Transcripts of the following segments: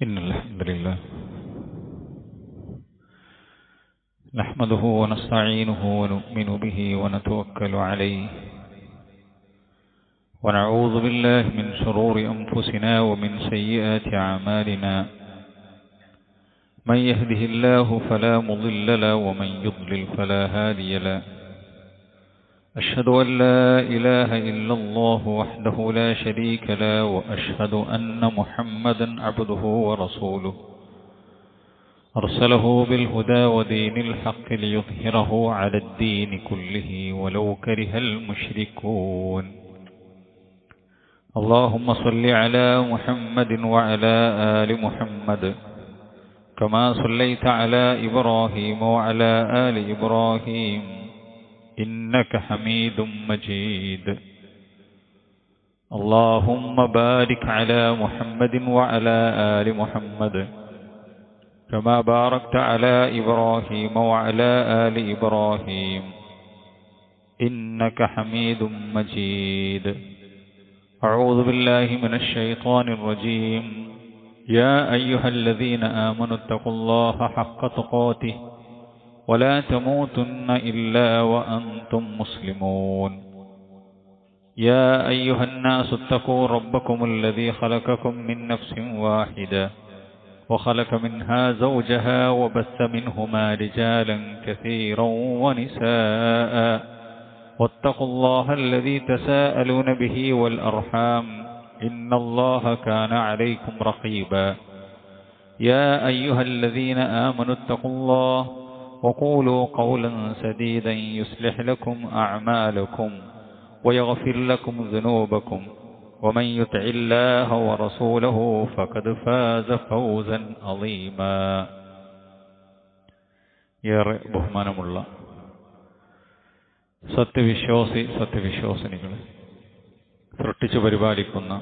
إن الحمد لله نحمده ونستعينه ونؤمن به ونتوكل عليه ونعوذ بالله من شرور أنفسنا ومن سيئات أعمالنا من يهده الله فلا مضل له ومن يضلل فلا هادي له أشهد أن لا إله إلا الله وحده لا شريك له وأشهد أن محمدا عبده ورسوله أرسله بالهدى ودين الحق ليظهره على الدين كله ولو كره المشركون اللهم صل على محمد وعلى آل محمد كما صليت على إبراهيم وعلى آل إبراهيم إنك حميد مجيد اللهم بارك على محمد وعلى آل محمد كما باركت على إبراهيم وعلى آل إبراهيم إنك حميد مجيد أعوذ بالله من الشيطان الرجيم يا أيها الذين آمنوا اتقوا الله حق تقاته ولا تموتن إلا وأنتم مسلمون يا أيها الناس اتقوا ربكم الذي خلقكم من نفس واحدة وخلق منها زوجها وبث منهما رجالا كثيرا ونساء واتقوا الله الذي تساءلون به والأرحام إن الله كان عليكم رقيبا يا أيها الذين آمنوا اتقوا الله وقولوا قولا سديدا يصلح لكم أعمالكم ويغفر لكم ذنوبكم ومن يطع الله ورسوله فقد فاز فوزا عظيما ഏറെ ബഹുമാനമുള്ള സത്യവിശ്വാസിനികളെ സൃഷ്ടിച്ചു പരിപാലിക്കുന്ന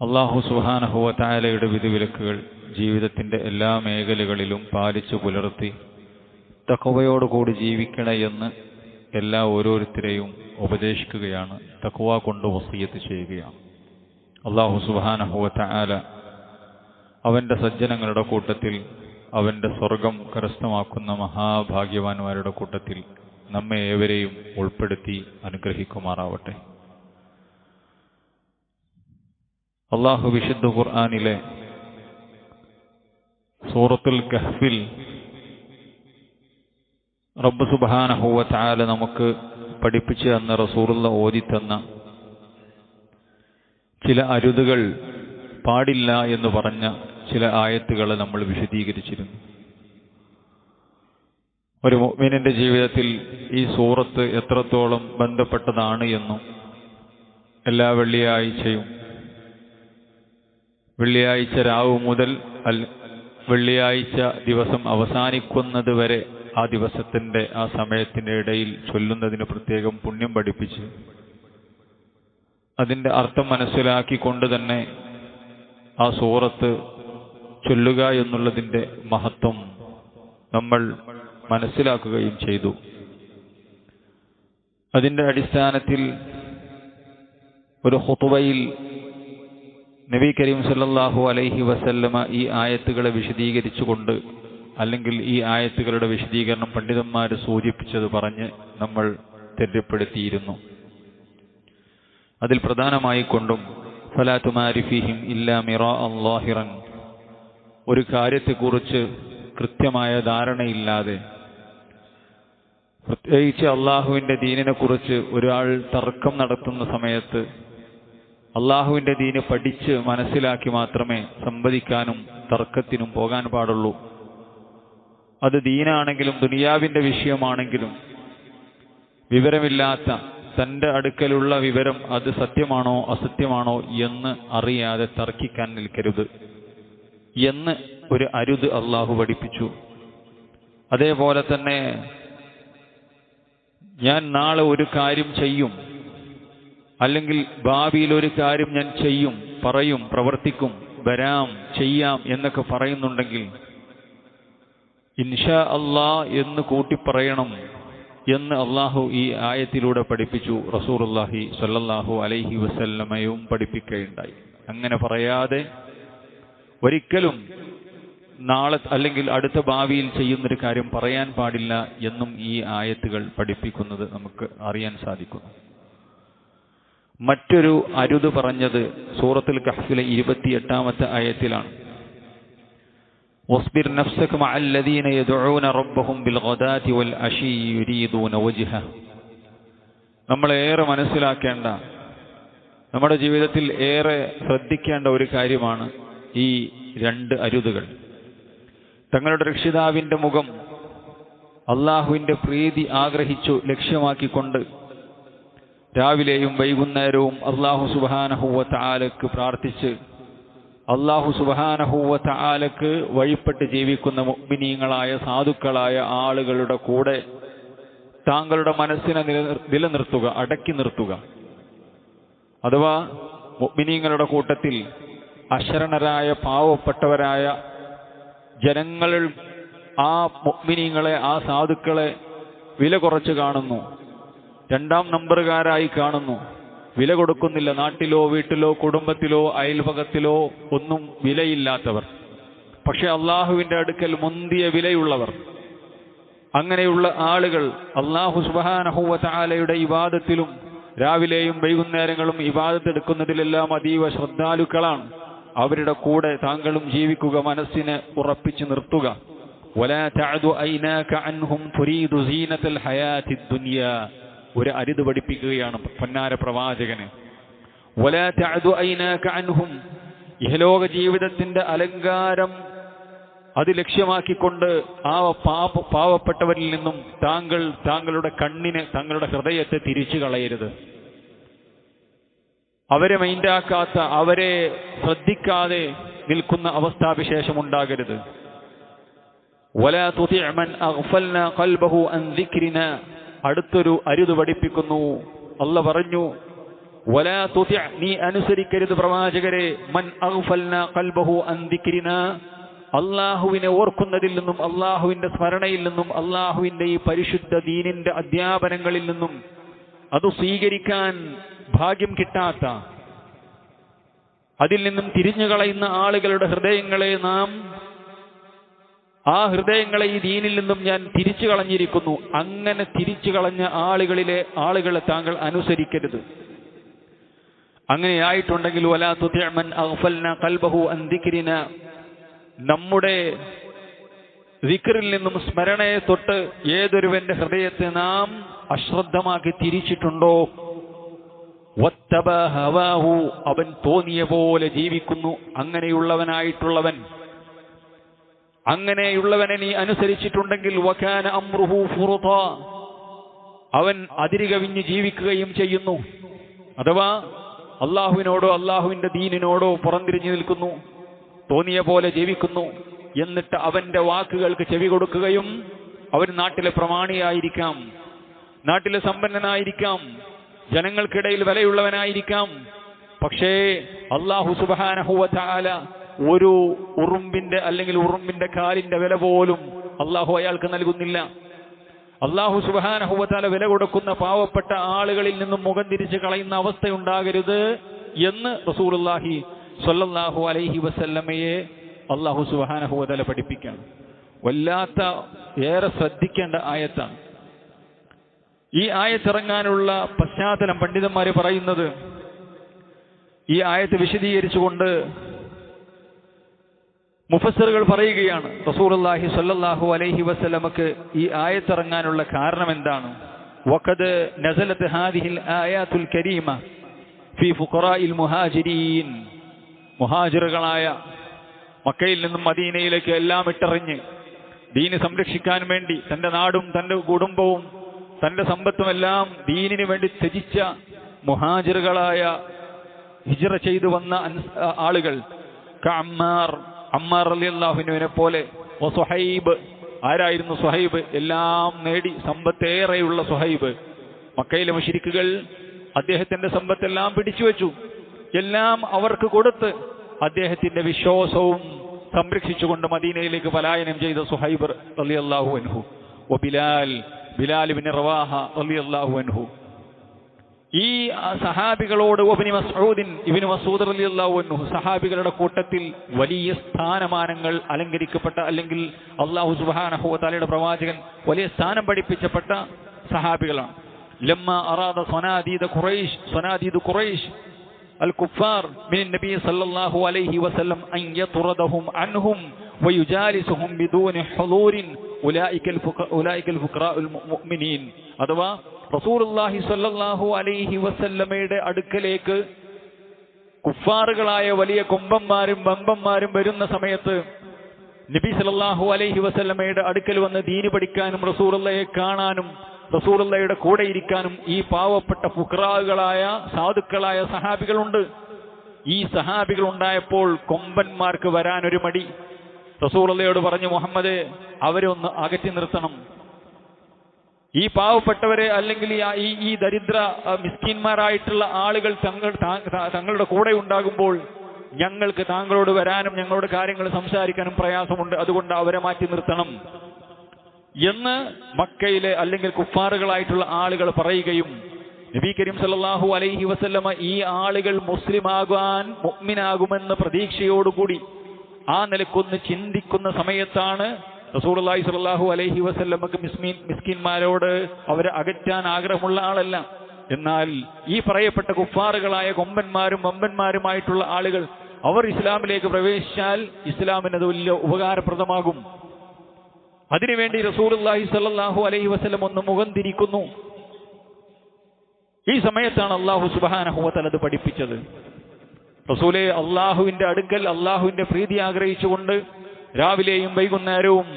അല്ലാഹു സുബ്ഹാനഹു വ തആലയുടെ വിധിവിലക്കുകൾ ജീവിതത്തിൻ്റെ എല്ലാ മേഖലകളിലും പാലിച്ചു പുലർത്തി തഖ്വയോടുകൂടി ജീവിക്കണേ എന്ന് എല്ലാ ഓരോരുത്തരെയും ഉപദേശിക്കുകയാണ്. തഖ്വ കൊണ്ട് വസിയത്ത് ചെയ്യുകയാണ്. അല്ലാഹു സുബ്ഹാനഹു വ തആല അവൻ്റെ സജ്ജനങ്ങളുടെ കൂട്ടത്തിൽ അവൻ്റെ സ്വർഗം കരസ്ഥമാക്കുന്ന മഹാഭാഗ്യവാന്മാരുടെ കൂട്ടത്തിൽ നമ്മെ ഏവരെയും ഉൾപ്പെടുത്തി അനുഗ്രഹിക്കുമാറാവട്ടെ. അല്ലാഹു വിശുദ്ധ ഖുർആനിലെ സൂറത്തുൽ കഹ്ഫിൽ റബ്ബ് സുബ്ഹാനഹു വ തആല നമുക്ക് പഠിപ്പിച്ചു തന്ന റസൂലുള്ള ഓതിത്തന്ന ചില അരുതുകൾ പാടില്ല എന്ന് പറഞ്ഞ ചില ആയത്തുകളെ നമ്മൾ വിശദീകരിച്ചിരുന്നു. ഒരു മുഅ്മിനിന്റെ ജീവിതത്തിൽ ഈ സൂറത്ത് എത്രത്തോളം ബന്ധപ്പെട്ടതാണ് എന്നും എല്ലാ വെള്ളിയാഴ്ച രാവ് മുതൽ വെള്ളിയാഴ്ച ദിവസം അവസാനിക്കുന്നത് വരെ ആ ദിവസത്തിൻ്റെ ആ സമയത്തിൻ്റെ ഇടയിൽ ചൊല്ലുന്നതിന് പ്രത്യേകം പുണ്യം പഠിപ്പിച്ച് അതിൻ്റെ അർത്ഥം മനസ്സിലാക്കിക്കൊണ്ട് തന്നെ ആ സൂറത്ത് ചൊല്ലുക എന്നുള്ളതിൻ്റെ മഹത്വം നമ്മൾ മനസ്സിലാക്കുകയും ചെയ്തു. അതിൻ്റെ അടിസ്ഥാനത്തിൽ ഒരു ഖുതുബയിൽ നബി കരീം സല്ലല്ലാഹു അലൈഹി വസല്ലമ ഈ ആയത്തുകളെ വിശദീകരിച്ചുകൊണ്ട് അല്ലെങ്കിൽ ഈ ആയത്തുകളുടെ വിശദീകരണം പണ്ഡിതന്മാർ സൂചിപ്പിച്ചത് പറഞ്ഞ് നമ്മൾ തെര്യപ്പെടുത്തിയിരുന്നു. അതിൽ പ്രധാനമായി കൊണ്ടും ഫലാ തുമാരി ഫീഹിം ഇല്ലാ മിറാഅൻ ളാഹിറൻ, ഒരു കാര്യത്തെക്കുറിച്ച് കൃത്യമായ ധാരണയില്ലാതെ, പ്രത്യേകിച്ച് അള്ളാഹുവിൻ്റെ ദീനിനെ കുറിച്ച് ഒരാൾ തർക്കം നടത്തുന്ന സമയത്ത് അള്ളാഹുവിൻ്റെ ദീന് പഠിച്ച് മനസ്സിലാക്കി മാത്രമേ സംവദിക്കാനും തർക്കത്തിനും പോകാൻ പാടുള്ളൂ. അത് ദീനാണെങ്കിലും ദുനിയാവിൻ്റെ വിഷയമാണെങ്കിലും വിവരമില്ലാത്ത, തൻ്റെ അടുക്കലുള്ള വിവരം അത് സത്യമാണോ അസത്യമാണോ എന്ന് അറിയാതെ തർക്കിക്കാൻ നിൽക്കരുത് എന്ന് ഒരു അരുത് അള്ളാഹു പഠിപ്പിച്ചു. അതേപോലെ തന്നെ ഞാൻ നാളെ ഒരു കാര്യം ചെയ്യും, അല്ലെങ്കിൽ ഭാവിയിൽ ഒരു കാര്യം ഞാൻ ചെയ്യും, പറയും, പ്രവർത്തിക്കും, വരാം, ചെയ്യാം എന്നൊക്കെ പറയുന്നുണ്ടെങ്കിൽ ഇൻഷാ അല്ലാഹ് എന്ന് കൂട്ടി പറയണം എന്ന് അള്ളാഹു ഈ ആയത്തിലൂടെ പഠിപ്പിച്ചു. റസൂലുള്ളാഹി സ്വല്ലല്ലാഹു അലൈഹി വസല്ലമയും പഠിപ്പിക്കുകയുണ്ടായി. അങ്ങനെ പറയാതെ ഒരിക്കലും നാളെ അല്ലെങ്കിൽ അടുത്ത ഭാവിയിൽ ചെയ്യുന്നൊരു കാര്യം പറയാൻ പാടില്ല എന്നും ഈ ആയത്തുകൾ പഠിപ്പിക്കുന്നത് നമുക്ക് അറിയാൻ സാധിക്കുന്നു. മറ്റൊരു അരുത് പറഞ്ഞത് സൂറത്തുൽ കഹ്ഫിലെ 28-ാമത്തെ ആയത്തിലാണ്. വസ്ബിർ നഫ്സക മഅല്ലദീന യദ്ഊന റബ്ബഹും ബിൽഗദാതി വൽ അശീ യുരീദൂന വജ്ഹ. നമ്മളേറെ മനസ്സിലാക്കേണ്ട, നമ്മുടെ ജീവിതത്തിൽ ഏറെ ശ്രദ്ധിക്കേണ്ട ഒരു കാര്യമാണ് ഈ രണ്ട് അരുതുകൾ. തങ്ങളുടെ രക്ഷിതാവിന്റെ മുഖം അള്ളാഹുവിന്റെ പ്രീതി ആഗ്രഹിച്ചു ലക്ഷ്യമാക്കിക്കൊണ്ട് രാവിലെയും വൈകുന്നേരവും അള്ളാഹു സുബ്ഹാനഹു വ തആലക്ക് പ്രാർത്ഥിച്ച് അള്ളാഹു സുബ്ഹാനഹു വ തആലക്ക് വഴിപ്പെട്ട് ജീവിക്കുന്ന മുഅ്മിനീങ്ങളായ സാധുക്കളായ ആളുകളുടെ കൂടെ താങ്കളുടെ മനസ്സിനെ നിലനിർത്തുക, അടക്കി നിർത്തുക. അഥവാ മുഅ്മിനീങ്ങളുടെ കൂട്ടത്തിൽ അശരണരായ പാവപ്പെട്ടവരായ ജനങ്ങൾ ആ മുഅ്മിനീങ്ങളെ, ആ സാധുക്കളെ വില കുറച്ച് കാണുന്നു, രണ്ടാം നമ്പറുകാരായി കാണുന്നു, വില കൊടുക്കുന്നില്ല. നാട്ടിലോ വീട്ടിലോ കുടുംബത്തിലോ അയൽപക്കത്തിലോ ഒന്നും വിലയില്ലാത്തവർ, പക്ഷെ അള്ളാഹുവിന്റെ അടുക്കൽ മുന്തിയ വിലയുള്ളവർ. അങ്ങനെയുള്ള ആളുകൾ അള്ളാഹു സുബ്ഹാനഹു വ തആലയുടെ ഇബാദത്തിലും രാവിലെയും വൈകുന്നേരങ്ങളും ഇബാദത്ത് എടുക്കുന്നതിലെല്ലാം അതീവ ശ്രദ്ധാലുക്കളാണ്. അവരുടെ കൂടെ താങ്കളും ജീവിക്കുക, മനസ്സിനെ ഉറപ്പിച്ചു നിർത്തുക. വലാ തഅദു ഐനാക അൻഹും തുരീദു സീനത്തൽ ഹയാത്തിദ് ദുനിയ. ഒരു അരുത് പഠിപ്പിക്കുകയാണ് പൊന്നാര പ്രവാചകന്. വലാ തഅദു ഐനാക അൻഹും, ഇഹലോക ജീവിതത്തിന്റെ അലങ്കാരം അത് ലക്ഷ്യമാക്കിക്കൊണ്ട് ആ പാവപ്പെട്ടവരിൽ നിന്നും താങ്കളുടെ കണ്ണിനെ, താങ്കളുടെ ഹൃദയത്തെ തിരിച്ചു കളയരുത്. അവരെ മൈൻഡാക്കാത്ത, അവരെ ശ്രദ്ധിക്കാതെ നിൽക്കുന്ന അവസ്ഥാവിശേഷം ഉണ്ടാകരുത്. വലാ തുതിഅ മൻ അഗ്ഫൽനാ ഖൽബഹു അൻ ദിക്രിനാ. അടുത്തൊരു അരുത് പഠിപ്പിക്കുന്നു. അല്ലാഹു പറഞ്ഞു, വലാ തുതിഅ, നീ അനുസരിക്കരുത് പ്രവാചകരെ, മൻ അഗ്ഫൽനാ ഖൽബഹു അൻ ദിക്രിനാ, അള്ളാഹുവിനെ ഓർക്കുന്നതിൽ നിന്നും അള്ളാഹുവിന്റെ സ്മരണയിൽ നിന്നും അള്ളാഹുവിന്റെ ഈ പരിശുദ്ധ ദീനിന്റെ അധ്യാപനങ്ങളിൽ നിന്നും അത് സ്വീകരിക്കാൻ ഭാഗ്യം കിട്ടാത്ത, അതിൽ നിന്നും തിരിഞ്ഞു കളയുന്ന ആളുകളുടെ ഹൃദയങ്ങളെ ആ ഹൃദയങ്ങളെ ഈ ദീനിൽ നിന്നും ഞാൻ തിരിച്ചു കളഞ്ഞിരിക്കുന്നു. അങ്ങനെ തിരിച്ചു കളഞ്ഞ ആളുകളെ താങ്കൾ അനുസരിക്കരുത്. അങ്ങനെയായിട്ടുണ്ടെങ്കിൽ വലാ തുതിഅ മൻ അഗ്ഫൽനാ ഖൽബഹു അൻ ദിക്രിനാ, നമ്മുടെ ദിക്റിൽ നിന്നും സ്മരണയെ തൊട്ട് ഏതൊരുവന്റെ ഹൃദയത്തെ നാം അശ്രദ്ധമാക്കി തിരിച്ചിട്ടുണ്ടോ, വത്തബ ഹവാഹു, അവൻ തോന്നിയ പോലെ ജീവിക്കുന്നു, അങ്ങനെയുള്ളവനെ നീ അനുസരിച്ചിട്ടുണ്ടെങ്കിൽ വകാന അംറുഹു ഫുറുതാ, അവൻ അതിരുകവിഞ്ഞ് ജീവിക്കുകയും ചെയ്യുന്നു. അഥവാ അള്ളാഹുവിനോടോ അള്ളാഹുവിന്റെ ദീനിനോടോ പുറംതിരിഞ്ഞു നിൽക്കുന്നു, തോന്നിയ പോലെ ജീവിക്കുന്നു. എന്നിട്ട് അവന്റെ വാക്കുകൾക്ക് ചെവി കൊടുക്കുകയും, അവൻ നാട്ടിലെ പ്രമാണിയായിരിക്കാം, നാട്ടിലെ സമ്പന്നനായിരിക്കാം, ജനങ്ങൾക്കിടയിൽ വിലയുള്ളവനായിരിക്കാം, പക്ഷേ അല്ലാഹു സുബ്ഹാനഹു വ തആല ഒരു ഉറുമ്പിന്റെ അല്ലെങ്കിൽ ഉറുമ്പിന്റെ കാലിന്റെ വില പോലും അല്ലാഹു അയാൾക്ക് നൽകുന്നില്ല. അല്ലാഹു സുബ്ഹാനഹു വ തആല വില കൊടുക്കുന്ന പാവപ്പെട്ട ആളുകളിൽ നിന്നും മുഖം തിരിച്ചു കളയുന്ന അവസ്ഥയുണ്ടാകരുത് എന്ന് റസൂലുള്ളാഹി സ്വല്ലല്ലാഹു അലൈഹി വസല്ലമയെ അല്ലാഹു സുബ്ഹാനഹു വ തആല പഠിപ്പിക്കുകയാണ്. വല്ലാത്ത ഏറെ ശ്രദ്ധിക്കേണ്ട ആയത്താണ്. ഈ ആയത്തിറങ്ങാനുള്ള പശ്ചാത്തലം പണ്ഡിതന്മാർ പറയുന്നത്, ഈ ആയത്ത് വിശദീകരിച്ചുകൊണ്ട് മുഫസ്സിറുകൾ പറയുകയാണ്, റസൂലുള്ളാഹി സ്വല്ലല്ലാഹു അലൈഹി വസല്ലമക്ക് ഈ ആയത്തിറങ്ങാനുള്ള കാരണം എന്താണ്? വഖദ് നസലത് ഹാദിഹിൽ ആയാത്തുൽ കരീമ ഫീ ഫുഖറാഇൽ മുഹാജിരീൻ. മുഹാജിറുകളായ മക്കയിൽ നിന്നും മദീനയിലേക്ക് എല്ലാം ഇട്ടെറിഞ്ഞ് ദീന് സംരക്ഷിക്കാൻ വേണ്ടി തന്റെ നാടും തന്റെ കുടുംബവും തന്റെ സമ്പത്തുമെല്ലാം ദീനിന് വേണ്ടി ത്യജിച്ച മുഹാജിറുകളായ ഹിജ്റ ചെയ്തു വന്ന ആളുകൾ, അമ്മാർ റളിയല്ലാഹു അൻഹുവിനെ പോലെ, സുഹൈബ്, ആരായിരുന്നു സുഹൈബ്? എല്ലാം നേടി സമ്പത്തേറെയുള്ള സുഹൈബ്. മക്കയിലെ മുശ്രിക്കുകൾ അദ്ദേഹത്തിന്റെ സമ്പത്തെല്ലാം പിടിച്ചു വെച്ചു, എല്ലാം അവർക്ക് കൊടുത്ത് അദ്ദേഹത്തിന്റെ വിശ്വാസവും സംരക്ഷിച്ചുകൊണ്ട് മദീനയിലേക്ക് പലായനം ചെയ്ത സുഹൈബ് റളിയല്ലാഹു അൻഹു. ബിലാൽ ഇബ്നു റവാഹ റളിയല്ലാഹു അൻഹു. ഈ സഹാബികളോട് ഇബ്നു മസ്ഊദ് റളിയല്ലാഹു അൻഹു സഹാബികളുടെ കൂട്ടത്തിൽ വലിയ സ്ഥാനമാനങ്ങൾ അലങ്കരിക്കപ്പെട്ട, അല്ലെങ്കിൽ അല്ലാഹു സുബ്ഹാനഹു വ തആലയുടെ പ്രവാചകൻ വലിയ സ്ഥാനം പഠിപ്പിച്ചപ്പെട്ട സഹാബികളാണ്. ലമ്മ അറാദ സനാദീദ് ഖുറൈശ് الكفار من النبي صلى الله عليه وسلم أن يطردهم عنهم ويجالسهم بدون حضور أولئك الفقراء المؤمنين. അഥവാ റസൂലുള്ളാഹി സ്വല്ലല്ലാഹു അലൈഹി വസല്ലമയുടെ അടുക്കലേക്ക് കുഫാറുകളായ വലിയ കൊമ്പന്മാരും ബമ്പന്മാരും വരുന്ന സമയത്ത് നബി സല്ലല്ലാഹു അലൈഹി വസല്ലമയുടെ അടുക്കൽ വന്ന് ദീന് പഠിക്കാനും റസൂലുള്ളാഹിയെ കാണാനും റസൂലുള്ളാഹിയുടെ കൂടെ ഇരിക്കാനും ഈ പാവപ്പെട്ട ഫുഖറാകളായ സാധുക്കളായ സഹാബികളുണ്ട്. ഈ സഹാബികൾ ഉണ്ടായപ്പോൾ കൊമ്പന്മാർക്ക് വരാനൊരു മടി. റസൂലുള്ളാഹിയോട് പറഞ്ഞു, മുഹമ്മദേ, അവരെ ഒന്ന് അകറ്റി നിർത്തണം. ഈ പാവപ്പെട്ടവരെ, അല്ലെങ്കിൽ ഈ ദരിദ്ര മിസ്കിന്മാരായിട്ടുള്ള ആളുകൾ തങ്ങളുടെ കൂടെ ഉണ്ടാകുമ്പോൾ ഞങ്ങൾക്ക് താങ്കളോട് വരാനും ഞങ്ങളോട് കാര്യങ്ങൾ സംസാരിക്കാനും പ്രയാസമുണ്ട്, അതുകൊണ്ട് അവരെ മാറ്റി നിർത്തണം എന്ന് മക്കയിലെ അല്ലെങ്കിൽ കുഫാറുകളായിട്ടുള്ള ആളുകൾ പറയുകയും നബി കരീം സല്ലല്ലാഹു അലൈഹി വസല്ലമ ഈ ആളുകൾ മുഅ്മിനാകുമെന്ന പ്രതീക്ഷയോടുകൂടി ആ നിലക്കൊന്ന് ചിന്തിക്കുന്ന സമയത്താണ് റസൂലുള്ളാഹി സ്വല്ലല്ലാഹു അലൈഹി വസല്ലമക്ക് മിസ്കിന്മാരോട് അവരെ അകറ്റാൻ ആഗ്രഹമുള്ള ആളല്ല. എന്നാൽ ഈ പറയപ്പെട്ട കുഫാറുകളായ കൊമ്പന്മാരും വമ്പന്മാരുമായിട്ടുള്ള ആളുകൾ അവർ ഇസ്ലാമിലേക്ക് പ്രവേശിച്ചാൽ ഇസ്ലാമിനത് വലിയ ഉപകാരപ്രദമാകും. അതിനുവേണ്ടി റസൂലുള്ളാഹി സ്വല്ലല്ലാഹു അലൈഹി വസല്ലം ഒന്ന് മുഖം തിരിക്കുന്നു. ഈ സമയത്താണ് അല്ലാഹു സുബ്ഹാനഹു വ തആല അത് പഠിപ്പിച്ചത്. റസൂലേ, അള്ളാഹുവിന്റെ അടുക്കൽ അള്ളാഹുവിന്റെ പ്രീതി ആഗ്രഹിച്ചുകൊണ്ട് രാവിലെയും വൈകുന്നേരവും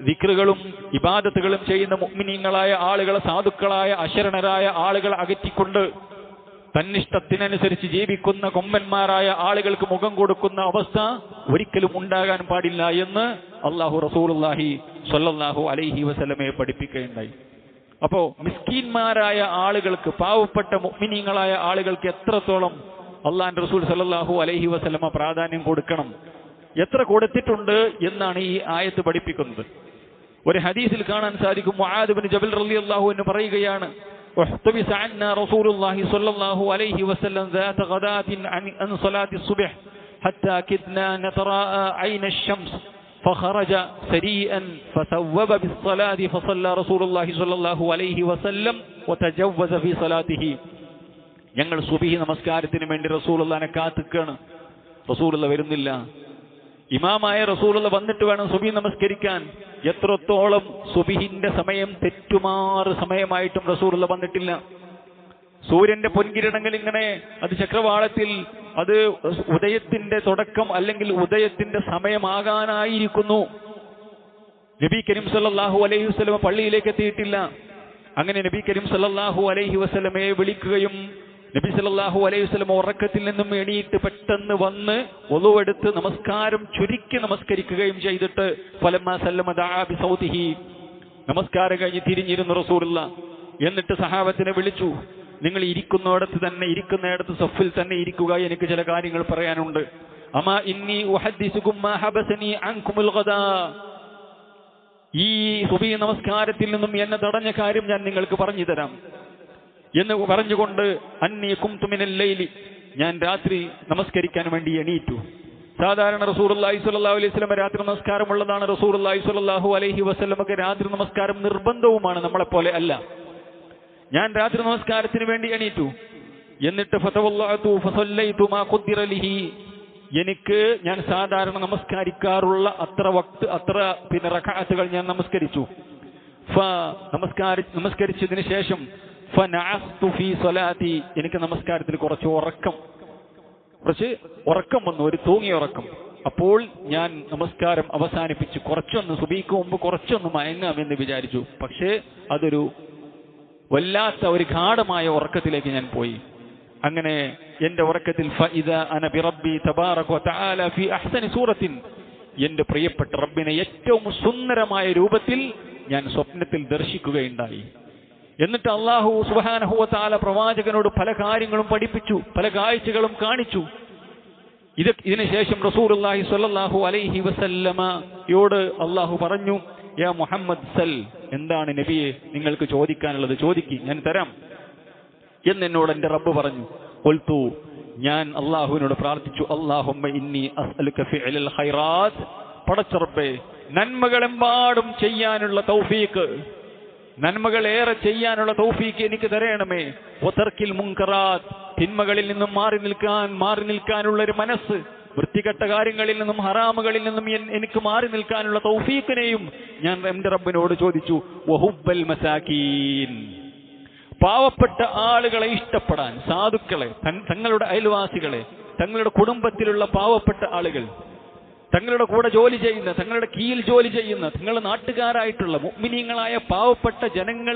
ദിക്റുകളും ഇബാദത്തുകളും ചെയ്യുന്ന മുഅ്മിനീങ്ങളായ ആളുകളെ, സാധുക്കളായ അശരണരായ ആളുകളെ അകറ്റിക്കൊണ്ട് തന്നിഷ്ടത്തിനനുസരിച്ച് ജീവിക്കുന്ന കൊമ്പന്മാരായ ആളുകൾക്ക് മുഖം കൊടുക്കുന്ന അവസ്ഥ ഒരിക്കലും ഉണ്ടാകാൻ പാടില്ല എന്ന് അല്ലാഹു റസൂലുള്ളാഹി സ്വല്ലല്ലാഹു അലൈഹി വസല്ലമയെ പഠിപ്പിക്കുകയുണ്ടായി. അപ്പോ മിസ്കീന്മാരായ ആളുകൾക്ക്, പാവപ്പെട്ട മുഅ്മിനീങ്ങളായ ആളുകൾക്ക് എത്രത്തോളം അള്ളാഹുവിന്റെ റസൂൽ സ്വല്ലല്ലാഹു അലൈഹി വസല്ലമ പ്രാധാന്യം കൊടുക്കണം, എത്ര കൊടുത്തിട്ടുണ്ട് എന്നാണ് ഈ ആയത്ത് പഠിപ്പിക്കുന്നത്. ഒരു ഹദീസിൽ കാണാൻ സാധിക്കും, മുആദ് ഇബ്നു ജബൽ റളിയല്ലാഹു അൻഹു പറയുകയാണ്, احتبس عنا رسول الله صلى الله عليه وسلم ذات غداة عن صلاة الصبح حتى كدنا نتراءى عين الشمس فخرج سريئا فثوب بالصلاة فصلى رسول الله صلى الله عليه وسلم وتجوز في صلاته. ഞങ്ങൾ സുബഹി നമസ്കാരത്തിന് വേണ്ടി റസൂലുള്ളാഹിനെ കാത്തുക്കാണ്. റസൂലുള്ള വരുന്നില്ല. ഇമാമായ റസൂലുള്ള വന്നിട്ട് വേണം സുബഹി നമസ്കരിക്കാൻ. എത്രത്തോളം സുബഹിന്റെ സമയം തെറ്റുമാറ് സമയമായിട്ടും റസൂലുള്ള വന്നിട്ടില്ല. സൂര്യന്റെ പൊൻകിരണങ്ങൾ ഇങ്ങനെ അത് ചക്രവാളത്തിൽ അത് ഉദയത്തിന്റെ തുടക്കം അല്ലെങ്കിൽ ഉദയത്തിന്റെ സമയമാകാനായിരിക്കുന്നു. നബി കരീം സല്ലല്ലാഹു അലൈഹി വസല്ലം പള്ളിയിലേക്ക് എത്തിയിട്ടില്ല. അങ്ങനെ നബി കരീം സല്ലല്ലാഹു അലൈഹി വസല്ലമയെ വിളിക്കുകയും നബി സല്ലല്ലാഹു അലൈഹി വസല്ലം ഉറക്കത്തിൽ നിന്നും എണീറ്റ് പെട്ടെന്ന് വന്ന് വുളൂഎടുത്ത് നമസ്കാരം ചുരുക്കി നമസ്കരിക്കുകയും ചെയ്തിട്ട് ഫലമ്മാ സല്ലമ ദഅ ബിസൗതിഹി, നമസ്കാരം കഴിഞ്ഞ് തിരിഞ്ഞിരുന്നു റസൂലുള്ള. എന്നിട്ട് സഹാബത്തിനെ വിളിച്ചു, നിങ്ങൾ ഇരിക്കുന്നിടത്ത് സഫിൽ തന്നെ ഇരിക്കുക, എനിക്ക് ചില കാര്യങ്ങൾ പറയാനുണ്ട്. അമാ ഇന്നി ഉഹദ്ദിസുകും മാ ഹബസനി അൻകുമുൽ ഗദാ, ഈ സുബഹി നമസ്കാരത്തിൽ നിന്നും എന്നെ തടഞ്ഞ കാര്യം ഞാൻ നിങ്ങൾക്ക് പറഞ്ഞു തരാം എന്ന് പറഞ്ഞുകൊണ്ട് അന്നി ഖുംതു മിനൽ ലൈലി, ഞാൻ രാത്രി നമസ്കരിക്കാൻ വേണ്ടി എണീറ്റു. സാധാരണ റസൂലുള്ളാഹി സ്വല്ലല്ലാഹു അലൈഹി വസല്ലം രാത്രി നമസ്കാരം ഉള്ളതാണ്. റസൂലുള്ളാഹി സ്വല്ലല്ലാഹു അലൈഹി വസല്ലമക്ക് രാത്രി നമസ്കാരം നിർബന്ധവുമാണ്, നമ്മളെപ്പോലെ അല്ല. ഞാൻ രാത്രി നമസ്കാരത്തിന് വേണ്ടി എണീറ്റു. എന്നിട്ട് ഫതവല്ലഅതു ഫസല്ലൈതു മാ ഖുദ്ദിറ ലിഹി, ഞാൻ സാധാരണ നമസ്കരിക്കാറുള്ള അത്ര റകഅത്തുകൾ ഞാൻ നമസ്കരിച്ചു. നമസ്കരിച്ചതിന് ശേഷം ഫനഅസ്തു ഫീ സ്വലാത്തി, എനിക്ക് നമസ്കാരത്തിൽ കുറച്ച് ഉറക്കം വന്നു, ഒരു തൂങ്ങിയ ഉറക്കം. അപ്പോൾ ഞാൻ നമസ്കാരം അവസാനിപ്പിച്ച് സുബഹിക്ക് മുമ്പ് കുറച്ചൊന്ന് മയങ്ങാമെന്ന് വിചാരിച്ചു. പക്ഷേ അതൊരു വല്ലാത്ത ഒരു ഗാഢമായ ഉറക്കത്തിലേക്ക് ഞാൻ പോയി. അങ്ങനെ എന്റെ ഉറക്കത്തിൽ ഫഇദാ അന ബിറബ്ബി തബാറക വതആല ഫീ അഹ്സനി സൂറത്തിൻ, എന്റെ പ്രിയപ്പെട്ട റബ്ബിനെ ഏറ്റവും സുന്ദരമായ രൂപത്തിൽ ഞാൻ സ്വപ്നത്തിൽ ദർശിക്കുകയുണ്ടായി. എന്നിട്ട് അല്ലാഹു സുബ്ഹാനഹു വ തആല പ്രവാചകനോട് പല കാര്യങ്ങളും പഠിപ്പിച്ചു, പല കാഴ്ചകളും കാണിച്ചു. ഇതിനുശേഷം റസൂലുള്ളാഹി സ്വല്ലല്ലാഹു അലൈഹി വസല്ലമയോട് അല്ലാഹു പറഞ്ഞു, യാ മുഹമ്മദ് സൽ, എന്താണ് നബിയെ നിങ്ങൾക്ക് ചോദിക്കാനുള്ളത്? ചോദിക്ക്, ഞാൻ തരാം. എന്നോട് എൻ്റെ റബ്ബ് പറഞ്ഞു. ഖുൽതു, ഞാൻ അള്ളാഹുവിനോട് പ്രാർത്ഥിച്ചു, അല്ലാഹുമ്മ ഇന്നി അസ്അലുക ഫിഅലൽ ഖൈറാത്ത്, പടച്ച റബ്ബേ നന്മകളെമ്പാടും ചെയ്യാനുള്ള തൗഫീഖ്, നന്മകളേറെ ചെയ്യാനുള്ള തൗഫീഖ് എനിക്ക് തരണമേ. വതർക്കിൽ മുൻകറാത്ത്, തിന്മകളിൽ നിന്നും മാറി നിൽക്കാനുള്ള ഒരു മനസ്സ്, വൃത്തികെട്ട കാര്യങ്ങളിൽ നിന്നും ഹറാമുകളിൽ നിന്നും എനിക്ക് മാറി നിൽക്കാനുള്ള തൗഫീഖിനെയും ഞാൻ എൻ്റെ റബ്ബിനോട് ചോദിച്ചു. വഹുബ്ബൽ മസാകീൻ, പാവപ്പെട്ട ആളുകളെ ഇഷ്ടപ്പെടാൻ, സാധുക്കളെ, തങ്ങളുടെ അയൽവാസികളെ, തങ്ങളുടെ കുടുംബത്തിലുള്ള പാവപ്പെട്ട ആളുകൾ, തങ്ങളുടെ കൂടെ ജോലി ചെയ്യുന്ന, തങ്ങളുടെ കീഴിൽ ജോലി ചെയ്യുന്ന, തങ്ങളുടെ നാട്ടുകാരായിട്ടുള്ള മുഅ്മിനീങ്ങളായ പാവപ്പെട്ട ജനങ്ങൾ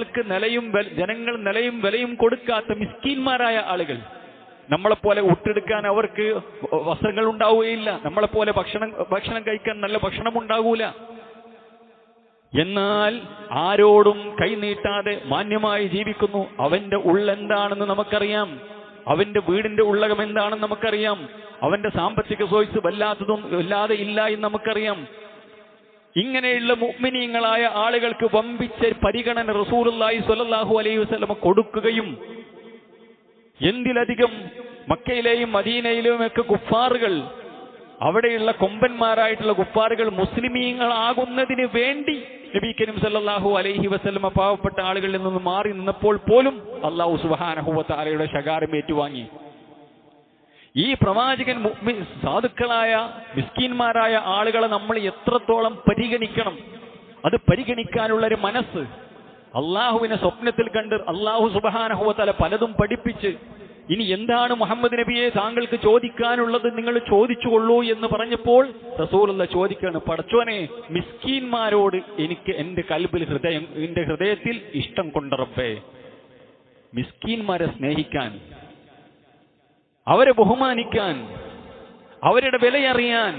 നിലയും വിലയും കൊടുക്കാത്ത മിസ്കീന്മാരായ ആളുകൾ, നമ്മളെപ്പോലെ ഉട്ടെടുക്കാൻ അവർക്ക് വസ്ത്രങ്ങൾ ഉണ്ടാവുകയില്ല, നമ്മളെപ്പോലെ ഭക്ഷണം കഴിക്കാൻ നല്ല ഭക്ഷണം ഉണ്ടാകൂല. എന്നാൽ ആരോടും കൈനീട്ടാതെ മാന്യമായി ജീവിക്കുന്നു. അവന്റെ ഉള്ളെന്താണെന്ന് നമുക്കറിയാം, അവന്റെ വീടിന്റെ ഉള്ളകം എന്താണെന്ന് നമുക്കറിയാം, അവന്റെ സാമ്പത്തിക സോഴ്സ് വല്ലാതെ ഇല്ല എന്ന് നമുക്കറിയാം. ഇങ്ങനെയുള്ള മുഅ്മിനീങ്ങളായ ആളുകൾക്ക് വമ്പിച്ച പരിഗണന റസൂലുള്ളാഹി സ്വല്ലല്ലാഹു അലൈഹി വസല്ലം കൊടുക്കുകയും, എന്തിലധികം മക്കയിലെയും മദീനയിലെയും ഒക്കെ കുഫാറുകൾ, അവിടെയുള്ള കൊമ്പന്മാരായിട്ടുള്ള കുഫാറുകൾ മുസ്ലിമീങ്ങളാകുന്നതിന് വേണ്ടി നബി കരീം സല്ലല്ലാഹു അലൈഹി വസല്ലം പാവപ്പെട്ട ആളുകളിൽ നിന്ന് മാറി നിന്നപ്പോൾ പോലും അല്ലാഹു സുബ്ഹാനഹു വ തആലയുടെ ശകാരം ഏറ്റുവാങ്ങി. ഈ പ്രവാചകൻ സാധുക്കളായ മിസ്കീന്മാരായ ആളുകളെ നമ്മൾ എത്രത്തോളം പരിഗണിക്കണം, അത് പരിഗണിക്കാനുള്ള ഒരു മനസ്സ് അള്ളാഹുവിനെ സ്വപ്നത്തിൽ കണ്ട് അല്ലാഹു സുബ്ഹാനഹു വ തആല പലതും പഠിപ്പിച്ച്, ഇനി എന്താണ് മുഹമ്മദ് നബിയെ താങ്കൾക്ക് ചോദിക്കാനുള്ളത്, നിങ്ങൾ ചോദിച്ചുകൊള്ളൂ എന്ന് പറഞ്ഞപ്പോൾ റസൂലുള്ള ചോദിക്കാണ്, പടച്ചോനെ മിസ്കീന്മാരോട് എനിക്ക് എന്റെ ഹൃദയത്തിൽ ഇഷ്ടം കൊണ്ട് റബ്ബേ, മിസ്കീന്മാരെ സ്നേഹിക്കാൻ, അവരെ ബഹുമാനിക്കാൻ, അവരുടെ വിലയറിയാൻ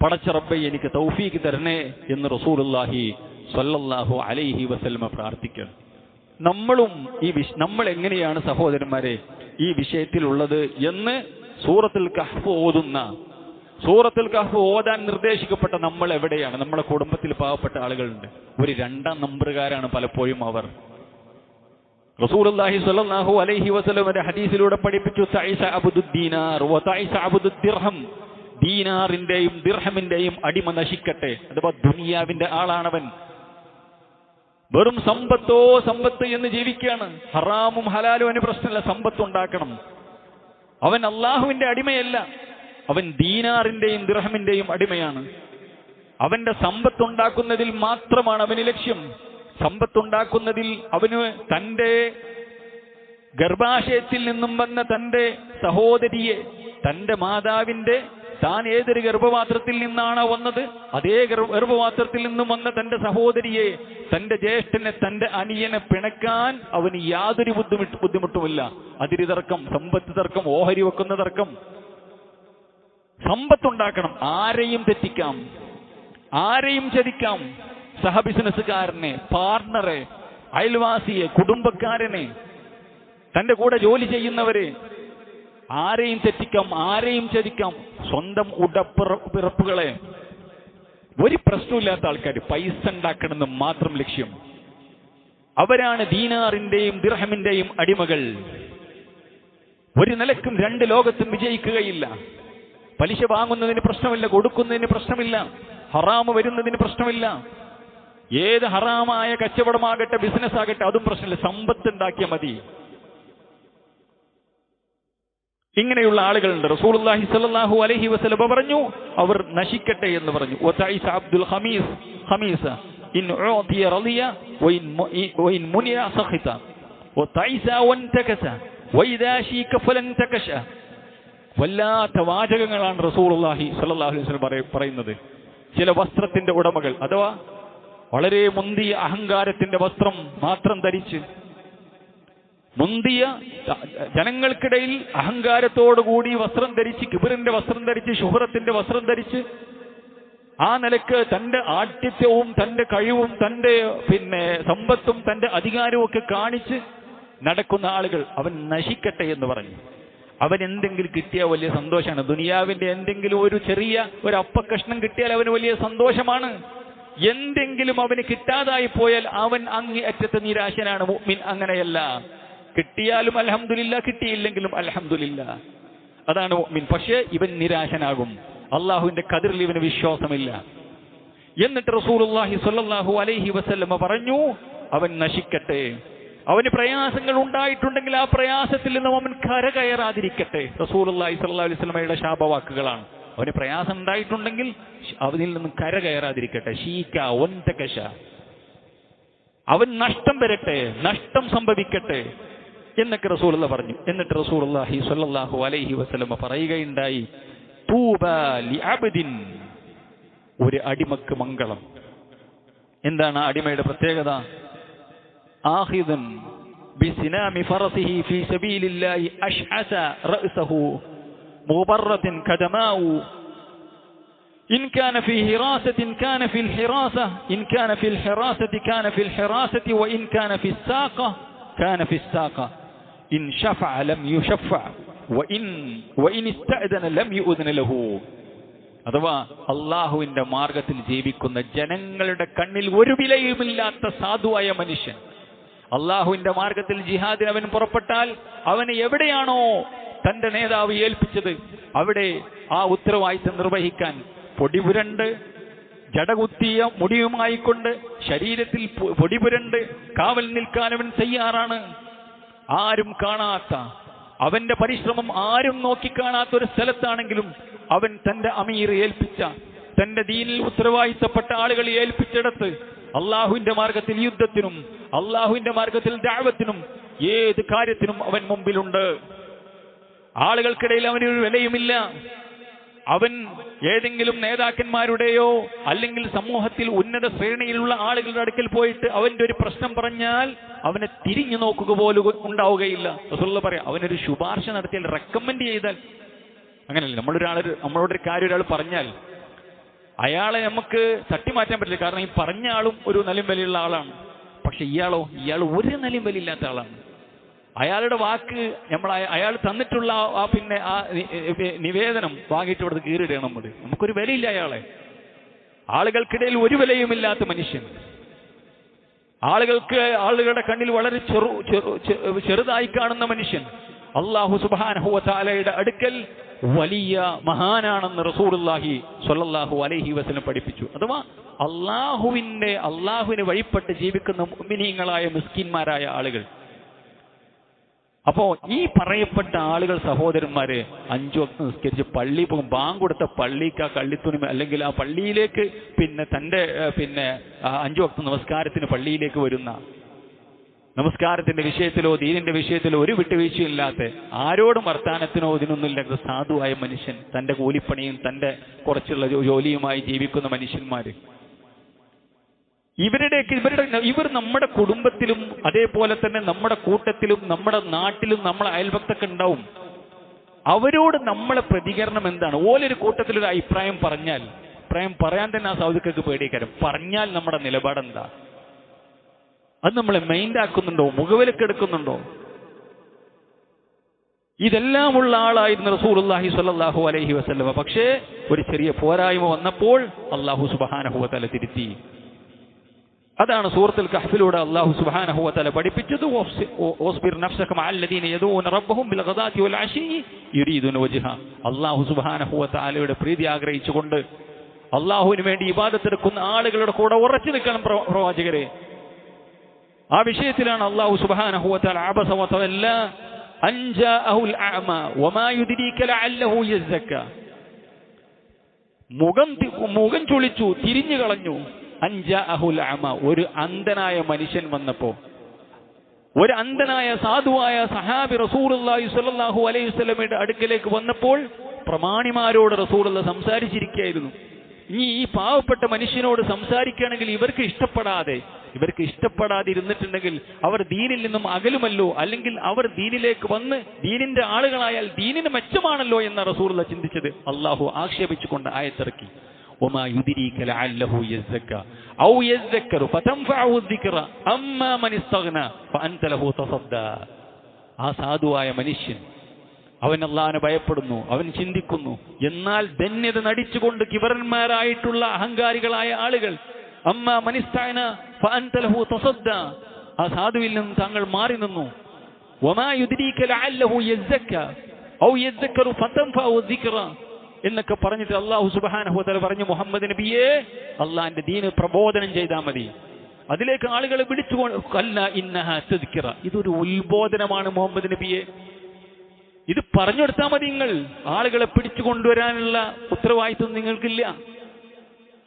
പടച്ച റബ്ബേ എനിക്ക് തൗഫീഖ് തരണേ എന്ന് റസൂലുള്ളാഹി സ്വല്ലല്ലാഹു അലൈഹി വസല്ലം പ്രാർത്ഥിക്കണം. നമ്മൾ എങ്ങനെയാണ് സഹോദരന്മാരെ ഈ വിഷയത്തിലുള്ളത് എന്ന് സൂറത്തുൽ കഹ്ഫ് ഓതാൻ നിർദ്ദേശിക്കപ്പെട്ട നമ്മൾ എവിടെയാണ്? നമ്മുടെ കുടുംബത്തിൽ പാവപ്പെട്ട ആളുകളുണ്ട്, ഒരു 2ാം നമ്പറുകാരാണ് പലപ്പോഴും അവർ. റസൂലുള്ളാഹി സ്വല്ലല്ലാഹു അലൈഹി വസല്ലമയുടെ ഹദീസിലൂടെ പഠിപ്പിച്ചു, തഈസ അബ്ദുദ് ദീനാർ വ തഈസ അബ്ദുദ് ദിർഹം, ദീനാറിന്റെയും ദിർഹമിന്റെയും അടിമ നശിക്കട്ടെ. അഥവാ ദുനിയാവിന്റെ ആളാണവൻ, വെറും സമ്പത്ത് എന്ന് ജീവിക്കുകയാണ്. ഹറാമും ഹലാലും അവന് പ്രശ്നമില്ല, സമ്പത്തുണ്ടാക്കണം. അവൻ അള്ളാഹുവിന്റെ അടിമയല്ല, അവൻ ദീനാറിന്റെയും ദിർഹമിന്റെയും അടിമയാണ്. അവന്റെ സമ്പത്തുണ്ടാക്കുന്നതിൽ മാത്രമാണ് അവന് ലക്ഷ്യം. സമ്പത്തുണ്ടാക്കുന്നതിൽ അവന് തന്റെ ഗർഭാശയത്തിൽ നിന്നും വന്ന തന്റെ സഹോദരിയെ, തന്റെ മാതാവിന്റെ, താൻ ഏതൊരു ഗർഭപാത്രത്തിൽ നിന്നാണോ വന്നത് അതേ ഗർഭപാത്രത്തിൽ നിന്നും വന്ന തന്റെ സഹോദരിയെ, തന്റെ ജ്യേഷ്ഠനെ, തന്റെ അനിയനെ പിണക്കാൻ അവന് യാതൊരു ബുദ്ധിമുട്ടുമില്ല. അതിരി തർക്കം, സമ്പത്ത് തർക്കം, ഓഹരി വെക്കുന്ന തർക്കം. സമ്പത്തുണ്ടാക്കണം. ആരെയും തെറ്റിക്കാം, ആരെയും ചതിക്കാം. സഹബിസിനസ്സുകാരനെ, പാർട്ണറെ, അയൽവാസിയെ, കുടുംബക്കാരനെ, തന്റെ കൂടെ ജോലി ചെയ്യുന്നവരെ, ആരെയും തെറ്റിക്കാം, ആരെയും ചതിക്കാം. സ്വന്തം ഉടപ്പിറപ്പുകളെ, ഒരു പ്രശ്നമില്ലാത്ത ആൾക്കാർ, പൈസ ഉണ്ടാക്കണമെന്ന് മാത്രം ലക്ഷ്യം. അവരാണ് ദീനാറിന്റെയും ദിർഹമിന്റെയും അടിമകൾ. ഒരു നിലക്കും 2 ലോകത്തും വിജയിക്കുകയില്ല. പലിശ വാങ്ങുന്നതിന് പ്രശ്നമില്ല, കൊടുക്കുന്നതിന് പ്രശ്നമില്ല, ഹറാമ് വരുന്നതിന് പ്രശ്നമില്ല. ഏത് ഹറാമായ കച്ചവടമാകട്ടെ, ബിസിനസ് ആകട്ടെ, അതും പ്രശ്നമില്ല. സമ്പത്ത് ഉണ്ടാക്കിയാൽ മതി. ഇങ്ങനെയുള്ള ആളുകളുണ്ട്. റസൂലുള്ളാഹി സ്വല്ലല്ലാഹു അലൈഹി വസല്ലം പറഞ്ഞു, അവർ നശിക്കട്ടെ എന്ന് പറഞ്ഞു. വതഈസ അബ്ദുൽ ഖമീസ ഇൻ ഉഅതിയ റളിയ വഇൻ മുനിയ സഖിത വതഈസ വൻതകസ വഇദാ ശീക ഫലൻതകശ. വല്ലാത്ത വാചകങ്ങളാണ് റസൂലുള്ളാഹി സ്വല്ലല്ലാഹു അലൈഹി വസല്ലം പറയുന്നത്. ചില വസ്ത്രത്തിന്റെ ഉടമകൾ, അഥവാ വളരെ മുന്തിയ അഹങ്കാരത്തിന്റെ വസ്ത്രം മാത്രം ധരിച്ച്, മുന്തിയ ജനങ്ങൾക്കിടയിൽ അഹങ്കാരത്തോടുകൂടി വസ്ത്രം ധരിച്ച്, കിബറിന്റെ വസ്ത്രം ധരിച്ച്, ശുഹറത്തിന്റെ വസ്ത്രം ധരിച്ച്, ആ നിലക്ക് തന്റെ ആഠ്യത്വവും തന്റെ കഴിവും തന്റെ സമ്പത്തും തന്റെ അധികാരവും ഒക്കെ കാണിച്ച് നടക്കുന്ന ആളുകൾ, അവൻ നശിക്കട്ടെ എന്ന് പറഞ്ഞു. അവൻ എന്തെങ്കിലും കിട്ടിയാൽ വലിയ സന്തോഷമാണ്. ദുനിയാവിന്റെ എന്തെങ്കിലും ഒരു ചെറിയ ഒരു അപ്പക്കഷ്ണം കിട്ടിയാൽ അവന് വലിയ സന്തോഷമാണ്. എന്തെങ്കിലും അവന് കിട്ടാതായി പോയാൽ അവൻ അങ്ങേയറ്റത്തെ നിരാശനാണ്. മുഅ്മിൻ അങ്ങനെയല്ല. കിട്ടിയാലും അൽഹംദുലില്ലാ, കിട്ടിയില്ലെങ്കിലും അൽഹംദുലില്ലാ. അതാണ് മുഅ്മിൻ. പക്ഷേ ഇവൻ നിരാശനാകും, അള്ളാഹുവിന്റെ ഖദറിൽ ഇവന് വിശ്വാസമില്ല. എന്നിട്ട് റസൂലുള്ളാഹി സ്വല്ലല്ലാഹു അലൈഹി വസല്ലമ പറഞ്ഞു, അവൻ നശിക്കട്ടെ. അവന് പ്രയാസങ്ങൾ ഉണ്ടായിട്ടുണ്ടെങ്കിൽ ആ പ്രയാസത്തിൽ നിന്നും അവൻ കരകയറാതിരിക്കട്ടെ. റസൂലുള്ളാഹി സ്വല്ലല്ലാഹു അലൈഹി വസല്ലമയുടെ ശാപവാക്കുകളാണ്. അവന് പ്രയാസം ഉണ്ടായിട്ടുണ്ടെങ്കിൽ അവനിൽ നിന്നും കരകയറാതിരിക്കട്ടെ. ഷീക വന്തകശ, അവൻ നഷ്ടം വരട്ടെ, നഷ്ടം സംഭവിക്കട്ടെ എന്നൊക്കെ റസൂലുള്ള പറഞ്ഞു. എന്നിട്ട് റസൂലുള്ളാഹി സ്വല്ലല്ലാഹു അലൈഹി വസല്ലമ പറയുകയുണ്ടായി, തൂബാ ലിഅബ്ദിൻ, ഒരു അടിമക്ക് മംഗളം. എന്താണ് ആ അടിമയുടെ പ്രത്യേകത? ആഖിദുൻ ബിസിനാമി ഫറസിഹി ഫീ സബീലില്ലാഹി അശ്അസ റഅസഹു മുബറത്തിൻ ഖദമാഉ ഇൻ കാന ഫീ ഹിറാസത്തിൻ കാന ഫിൽ ഹിറാസ ഇൻ കാന ഫിൽ ഹിറാസത്തി കാന ഫിൽ ഹിറാസത്തി വ ഇൻ കാന ഫിസ് സാഖ കാന ഫിസ് സാഖ ഇൻ ശഫഅ ലം യുശഫഅ വ ഇൻ ഇസ്തഅദന ലം യുഅദന ലഹു. അഥവാ അള്ളാഹുവിന്റെ മാർഗത്തിൽ ജീവിക്കുന്ന ജനങ്ങളുടെ കണ്ണിൽ ഒരു വിലയുമില്ലാത്ത സാധുവായ മനുഷ്യൻ, അള്ളാഹുവിന്റെ മാർഗത്തിൽ ജിഹാദിന് അവൻ പുറപ്പെട്ടാൽ അവന് എവിടെയാണോ തന്റെ നേതാവ് ഏൽപ്പിച്ചത് അവിടെ ആ ഉത്തരവാദിത്തം നിർവഹിക്കാൻ പൊടിപുരണ്ട് ജടകുത്തിയ മുടിയുമായിക്കൊണ്ട് ശരീരത്തിൽ പൊടിപുരണ്ട് കാവൽ നിൽക്കാൻ അവൻ തയ്യാറാണ്. ആരും കാണാത്ത, അവന്റെ പരിശ്രമം ആരും നോക്കിക്കാണാത്ത ഒരു സ്ഥലത്താണെങ്കിലും അവൻ തന്റെ അമീർ ഏൽപ്പിച്ച, തന്റെ ദീനിൽ ഉത്തരവാദിത്തപ്പെട്ട ആളുകൾ ഏൽപ്പിച്ചിടത്ത് അള്ളാഹുവിന്റെ മാർഗത്തിൽ യുദ്ധത്തിനും അള്ളാഹുവിന്റെ മാർഗത്തിൽ ദഅവത്തിനും ഏത് കാര്യത്തിനും അവൻ മുമ്പിലുണ്ട്. ആളുകൾക്കിടയിൽ അവനൊരു വിലയുമില്ല. അവൻ ഏതെങ്കിലും നേതാക്കന്മാരുടെയോ അല്ലെങ്കിൽ സമൂഹത്തിൽ ഉന്നത ശ്രേണിയിലുള്ള ആളുകളുടെ അടുക്കൽ പോയിട്ട് അവന്റെ ഒരു പ്രശ്നം പറഞ്ഞാൽ അവനെ തിരിഞ്ഞു നോക്കുക പോലും ഉണ്ടാവുകയില്ല. റസൂലുള്ളാഹി പറയാം, അവനൊരു ശുപാർശ നടത്തിയാൽ, റെക്കമെൻഡ് ചെയ്താൽ, അങ്ങനെയല്ല. നമ്മളോടൊരു കാര്യം ഒരാൾ പറഞ്ഞാൽ അയാളെ നമുക്ക് തട്ടിമാറ്റാൻ പറ്റില്ല. കാരണം ഈ പറഞ്ഞ ആളും ഒരു നിലയും വിലയുള്ള ആളാണ്. പക്ഷെ ഇയാൾ ഒരു നിലയും വിലയില്ലാത്ത ആളാണ്. അയാളുടെ വാക്ക് അയാൾ തന്നിട്ടുള്ള ആ നിവേദനം വാങ്ങിയിട്ട് ഇവിടുത്തെ കീറിയിടണം നമ്മൾ. നമുക്കൊരു വിലയില്ല അയാളെ. ആളുകൾക്കിടയിൽ ഒരു വിലയുമില്ലാത്ത മനുഷ്യൻ, ആളുകളുടെ കണ്ണിൽ വളരെ ചെറുതായി കാണുന്ന മനുഷ്യൻ അല്ലാഹു സുബ്ഹാനഹു വ തആലയുടെ അടുക്കൽ വലിയ മഹാനാണെന്ന് റസൂലുള്ളാഹി സ്വല്ലല്ലാഹു അലൈഹി വസല്ലം പഠിപ്പിച്ചു. അഥവാ അള്ളാഹുവിന് വഴിപ്പെട്ട് ജീവിക്കുന്ന മുഅ്മിനീങ്ങളായ മിസ്കിന്മാരായ ആളുകൾ. അപ്പോ ഈ പറയപ്പെട്ട ആളുകൾ, സഹോദരന്മാരെ, 5 വക്ത് നിസ്കരിച്ച് പള്ളി പോകും. ബാങ്ക് കൊടുത്ത പള്ളിക്ക് ആ കള്ളിത്തുണി അല്ലെങ്കിൽ ആ പള്ളിയിലേക്ക് തന്റെ 5 വക്ത് നമസ്കാരത്തിന് പള്ളിയിലേക്ക് വരുന്ന, നമസ്കാരത്തിന്റെ വിഷയത്തിലോ ദീനിന്റെ വിഷയത്തിലോ ഒരു വിട്ടുവീഴ്ചയില്ലാത്ത, ആരോടും വർത്താനത്തിനോ ഇതിനൊന്നുമില്ലാത്ത സാധുവായ മനുഷ്യൻ, തന്റെ കൂലിപ്പണിയും തന്റെ കുറച്ചുള്ള ജോലിയുമായി ജീവിക്കുന്ന മനുഷ്യന്മാര്, ഇവർ നമ്മുടെ കുടുംബത്തിലും അതേപോലെ തന്നെ നമ്മുടെ കൂട്ടത്തിലും നമ്മുടെ നാട്ടിലും നമ്മളെ അയൽപക്കത്തൊക്കെ ഉണ്ടാവും. അവരോട് നമ്മളെ പ്രതികരണം എന്താണ്? ഓലൊരു കൂട്ടത്തിലൊരു അഭിപ്രായം പറഞ്ഞാൽ, അഭിപ്രായം പറയാൻ തന്നെ ആ സൗദിക്കൊക്കെ പേടിക്കാരം, പറഞ്ഞാൽ നമ്മുടെ നിലപാടെന്താ? അത് നമ്മളെ മൈൻഡ് ആക്കുന്നുണ്ടോ? മുഖവിലക്കെടുക്കുന്നുണ്ടോ? ഇതെല്ലാമുള്ള ആളായിരുന്നു റസൂലുള്ളാഹി സ്വല്ലല്ലാഹു അലൈഹി വസല്ലം. പക്ഷേ ഒരു ചെറിയ പോരായ്മ വന്നപ്പോൾ അല്ലാഹു സുബ്ഹാനഹു വ തആല തിരുത്തി. അതാണ് സൂറത്തുൽ കഹ്ഫിലൂടെ അല്ലാഹു സുബ്ഹാനഹു വ തആല പഠിപ്പിച്ചത്. വസ്ബിർ നഫ്സക മഅല്ലദീന യദഊന റബ്ബഹും ബിൽ ഗദാതി വൽ അശി യുരീദുന വജ്ഹ. അല്ലാഹു സുബ്ഹാനഹു വ തആലയുടെ പ്രീതി ആഗ്രഹിച്ചുകൊണ്ട് അല്ലാഹുവിന് വേണ്ടി ഇബാദത്ത് എടുക്കുന്ന ആളുകളുടെ കൂടെ ഉറച്ചു നിൽക്കണം പ്രവാചകരെ. ആ വിഷയത്തിലാണ് അല്ലാഹു സുബ്ഹാനഹു വ തആല അബസ വ തവല്ല അൻ ജാഅഹുൽ അഅമ വമാ യുദ്രീക ലഅല്ലഹു യസ്സക്ക. മുഖം ചുളിച്ചു, തിരിഞ്ഞു കളഞ്ഞു. അൻ ജാഅഹുൽ അഅമ, ഒരു അന്ധനായ മനുഷ്യൻ വന്നപ്പോ, ഒരു അന്ധനായ സാധുവായ സഹാബി റസൂലുള്ളാഹി സ്വല്ലല്ലാഹു അലൈഹി വസല്ലമയുടെ അടുക്കലേക്ക് വന്നപ്പോൾ പ്രമാണിമാരോട് റസൂലുള്ളാഹി സംസാരിച്ചിരിക്കുകയായിരുന്നു. ഇനി ഈ പാവപ്പെട്ട മനുഷ്യനോട് സംസാരിക്കുകയാണെങ്കിൽ ഇവർക്ക് ഇഷ്ടപ്പെടാതെ ഇരുന്നിട്ടുണ്ടെങ്കിൽ അവർ ദീനിൽ നിന്നും അകലുമല്ലോ, അല്ലെങ്കിൽ അവർ ദീനിലേക്ക് വന്ന് ദീനിന്റെ ആളുകളായാൽ ദീനിന് മെച്ചമാണല്ലോ എന്ന റസൂലുള്ളാഹി ചിന്തിച്ചത്. അല്ലാഹു ആക്ഷേപിച്ചുകൊണ്ട് ആയത്തിറക്കി, വമാ യുദ്രീക ലഅല്ലഹു യസ്സക്ക ഔ യസ്സക്കറു ഫതൻഫഉഹു الذിക്റ അമ്മാ മൻ ഇസ്തഗ്ന ഫഅൻത ലഹു തസദ്ദ. ആ സാധുവായ മനുഷ്യൻ അവൻ അല്ലാഹുവിനെ ഭയപ്പെടുന്നു, അവൻ ചിന്തിക്കുന്നു. എന്നാൽ ധന്യത നടിച്ചുകൊണ്ട് കിബറന്മാരായിട്ടുള്ള അഹങ്കാരികളായ ആളുകൾ, അമ്മാ മൻ ഇസ്തഗ്ന ഫഅൻത ലഹു തസദ്ദ, ആ സാധുവിൽ നിന്ന് താങ്കൾ മാറി നിന്നു. വമാ യുദ്രീക ലഅല്ലഹു യസ്സക്ക ഔ യദ്ദക്കറു ഫതൻഫഉ ദിക്റ എന്നൊക്കെ പറഞ്ഞിട്ട് അല്ലാഹു സുബ്ഹാനഹു വ തആല പറഞ്ഞു, മുഹമ്മദ് നബിയെ, അള്ളാഹിന്റെ ദീന് പ്രബോധനം ചെയ്താൽ മതി, അതിലേക്ക് ആളുകളെ വിളിച്ചുകൊല്ല ഇന്നഹാ തദ്കിറ, ഇതൊരു ഉത്ബോധനമാണ് മുഹമ്മദ് നബിയെ, ഇത് പറഞ്ഞു കൊടുത്താൽ മതി, നിങ്ങൾ ആളുകളെ പിടിച്ചു കൊണ്ടുവരാനുള്ള ഉത്തരവാദിത്വം നിങ്ങൾക്കില്ല.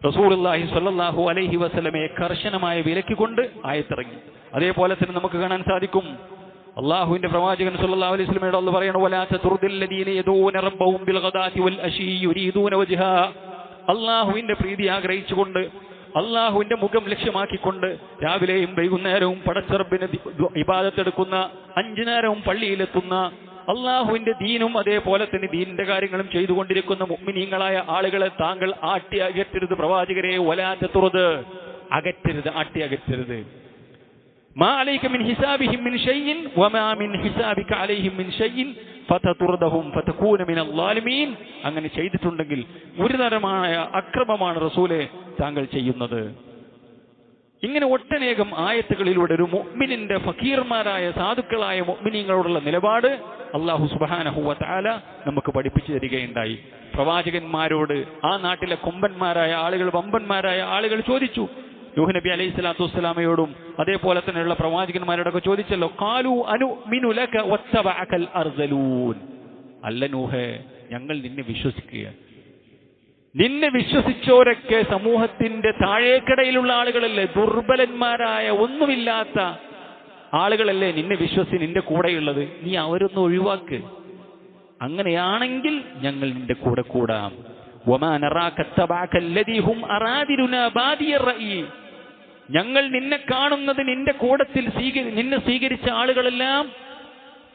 റസൂലുള്ളാഹി സ്വല്ലല്ലാഹു അലൈഹി വസല്ലമയെ കർശനമായ വിലക്കിക്കൊണ്ട് ആയത്തിറങ്ങി. അതേപോലെ തന്നെ നമുക്ക് കാണാൻ സാധിക്കും, അള്ളാഹുവിന്റെ പ്രവാചകൻ സല്ലല്ലാഹു അലൈഹി വസല്ലമയോട് അല്ലാഹു പറയണു, വലാ തതുർദിൽ ലദീന യദൂന റബ്ബഹും ബിൽ ഗദാതി വൽ അശീ യുരീദൂന വജ്ഹാ, അള്ളാഹുവിന്റെ പ്രീതി ആഗ്രഹിച്ചുകൊണ്ട് അള്ളാഹുവിന്റെ മുഖം ലക്ഷ്യമാക്കിക്കൊണ്ട് രാവിലെയും വൈകുന്നേരവും പടച്ചറബിന് ഇബാദത്തെടുക്കുന്ന, 5 നേരവും പള്ളിയിലെത്തുന്ന, അള്ളാഹുവിന്റെ ദീനും അതേപോലെ തന്നെ ദീനിന്റെ കാര്യങ്ങളും ചെയ്തുകൊണ്ടിരിക്കുന്ന മുഅ്മിനീങ്ങളായ ആളുകളെ താങ്കൾ ആട്ടി അകറ്റരുത് പ്രവാചകരെ. വലാ തതുർദ്, അകറ്റരുത്, ആട്ടി അകറ്റരുത്. മാ അലൈക മിൻ ഹിസാബിഹിം മിൻ ഷൈഇൻ വമാ മിൻ ഹിസാബിക അലൈഹിം മിൻ ഷൈഇൻ ഫതതുർദഹും ഫതകൂന മിനൽ ളാലിമീൻ. അങ്ങനെ ചെയ്തിട്ടുണ്ടെങ്കിൽ ഒരു തരമായ അക്രമമാണ് റസൂലെ താങ്കൾ ചെയ്യുന്നത്. ഇങ്ങനെ ഒട്ടനേകം ആയത്തുകളിലൂടെ ഒരു മുഅ്മിനിന്റെ ഫക്കീർമാരായ സാധുക്കളായ മുഅ്മിനീങ്ങളോടുള്ള നിലപാട് അല്ലാഹു സുബ്ഹാനഹു വ തആല നമുക്ക് പഠിപ്പിച്ചു തരികയുണ്ടായി. പ്രവാചകന്മാരോട് ആ നാട്ടിലെ കൊമ്പന്മാരായ ആളുകൾ, വമ്പന്മാരായ ആളുകൾ ചോദിച്ചു. നൂഹ് നബി അലൈഹി സ്വലാത്തു വസ്സലാമയോടും അതേപോലെ തന്നെയുള്ള പ്രവാചകന്മാരോടൊക്കെ ചോദിച്ചല്ലോ, ഖാലു അനുമിനു ലക വത്തബഅകൽ അർസലൂൻ. അല്ല നൂഹേ, ഞങ്ങൾ നിന്നെ വിശ്വസിക്കുകയാണ്. നിന്നെ വിശ്വസിച്ചോരൊക്കെ സമൂഹത്തിന്റെ താഴേക്കടയിലുള്ള ആളുകളല്ലേ, ദുർബലന്മാരായ ഒന്നുമില്ലാത്ത ആളുകളല്ലേ നിന്നെ വിശ്വസിച്ച് നിന്റെ കൂടെയുള്ളത്. നീ അവരൊന്ന് ഒഴിവാക്ക്. അങ്ങനെയാണെങ്കിൽ ഞങ്ങൾ നിന്റെ കൂടെ കൂടാം. വമാ നറാക തബഅക അല്ലദീ ഹും അറാദിലുനാ ബാദിയർ റഅയി. ഞങ്ങൾ നിന്നെ കാണുന്നത് നിന്റെ കൂടത്തിൽ നിന്നെ സ്വീകരിച്ച ആളുകളെല്ലാം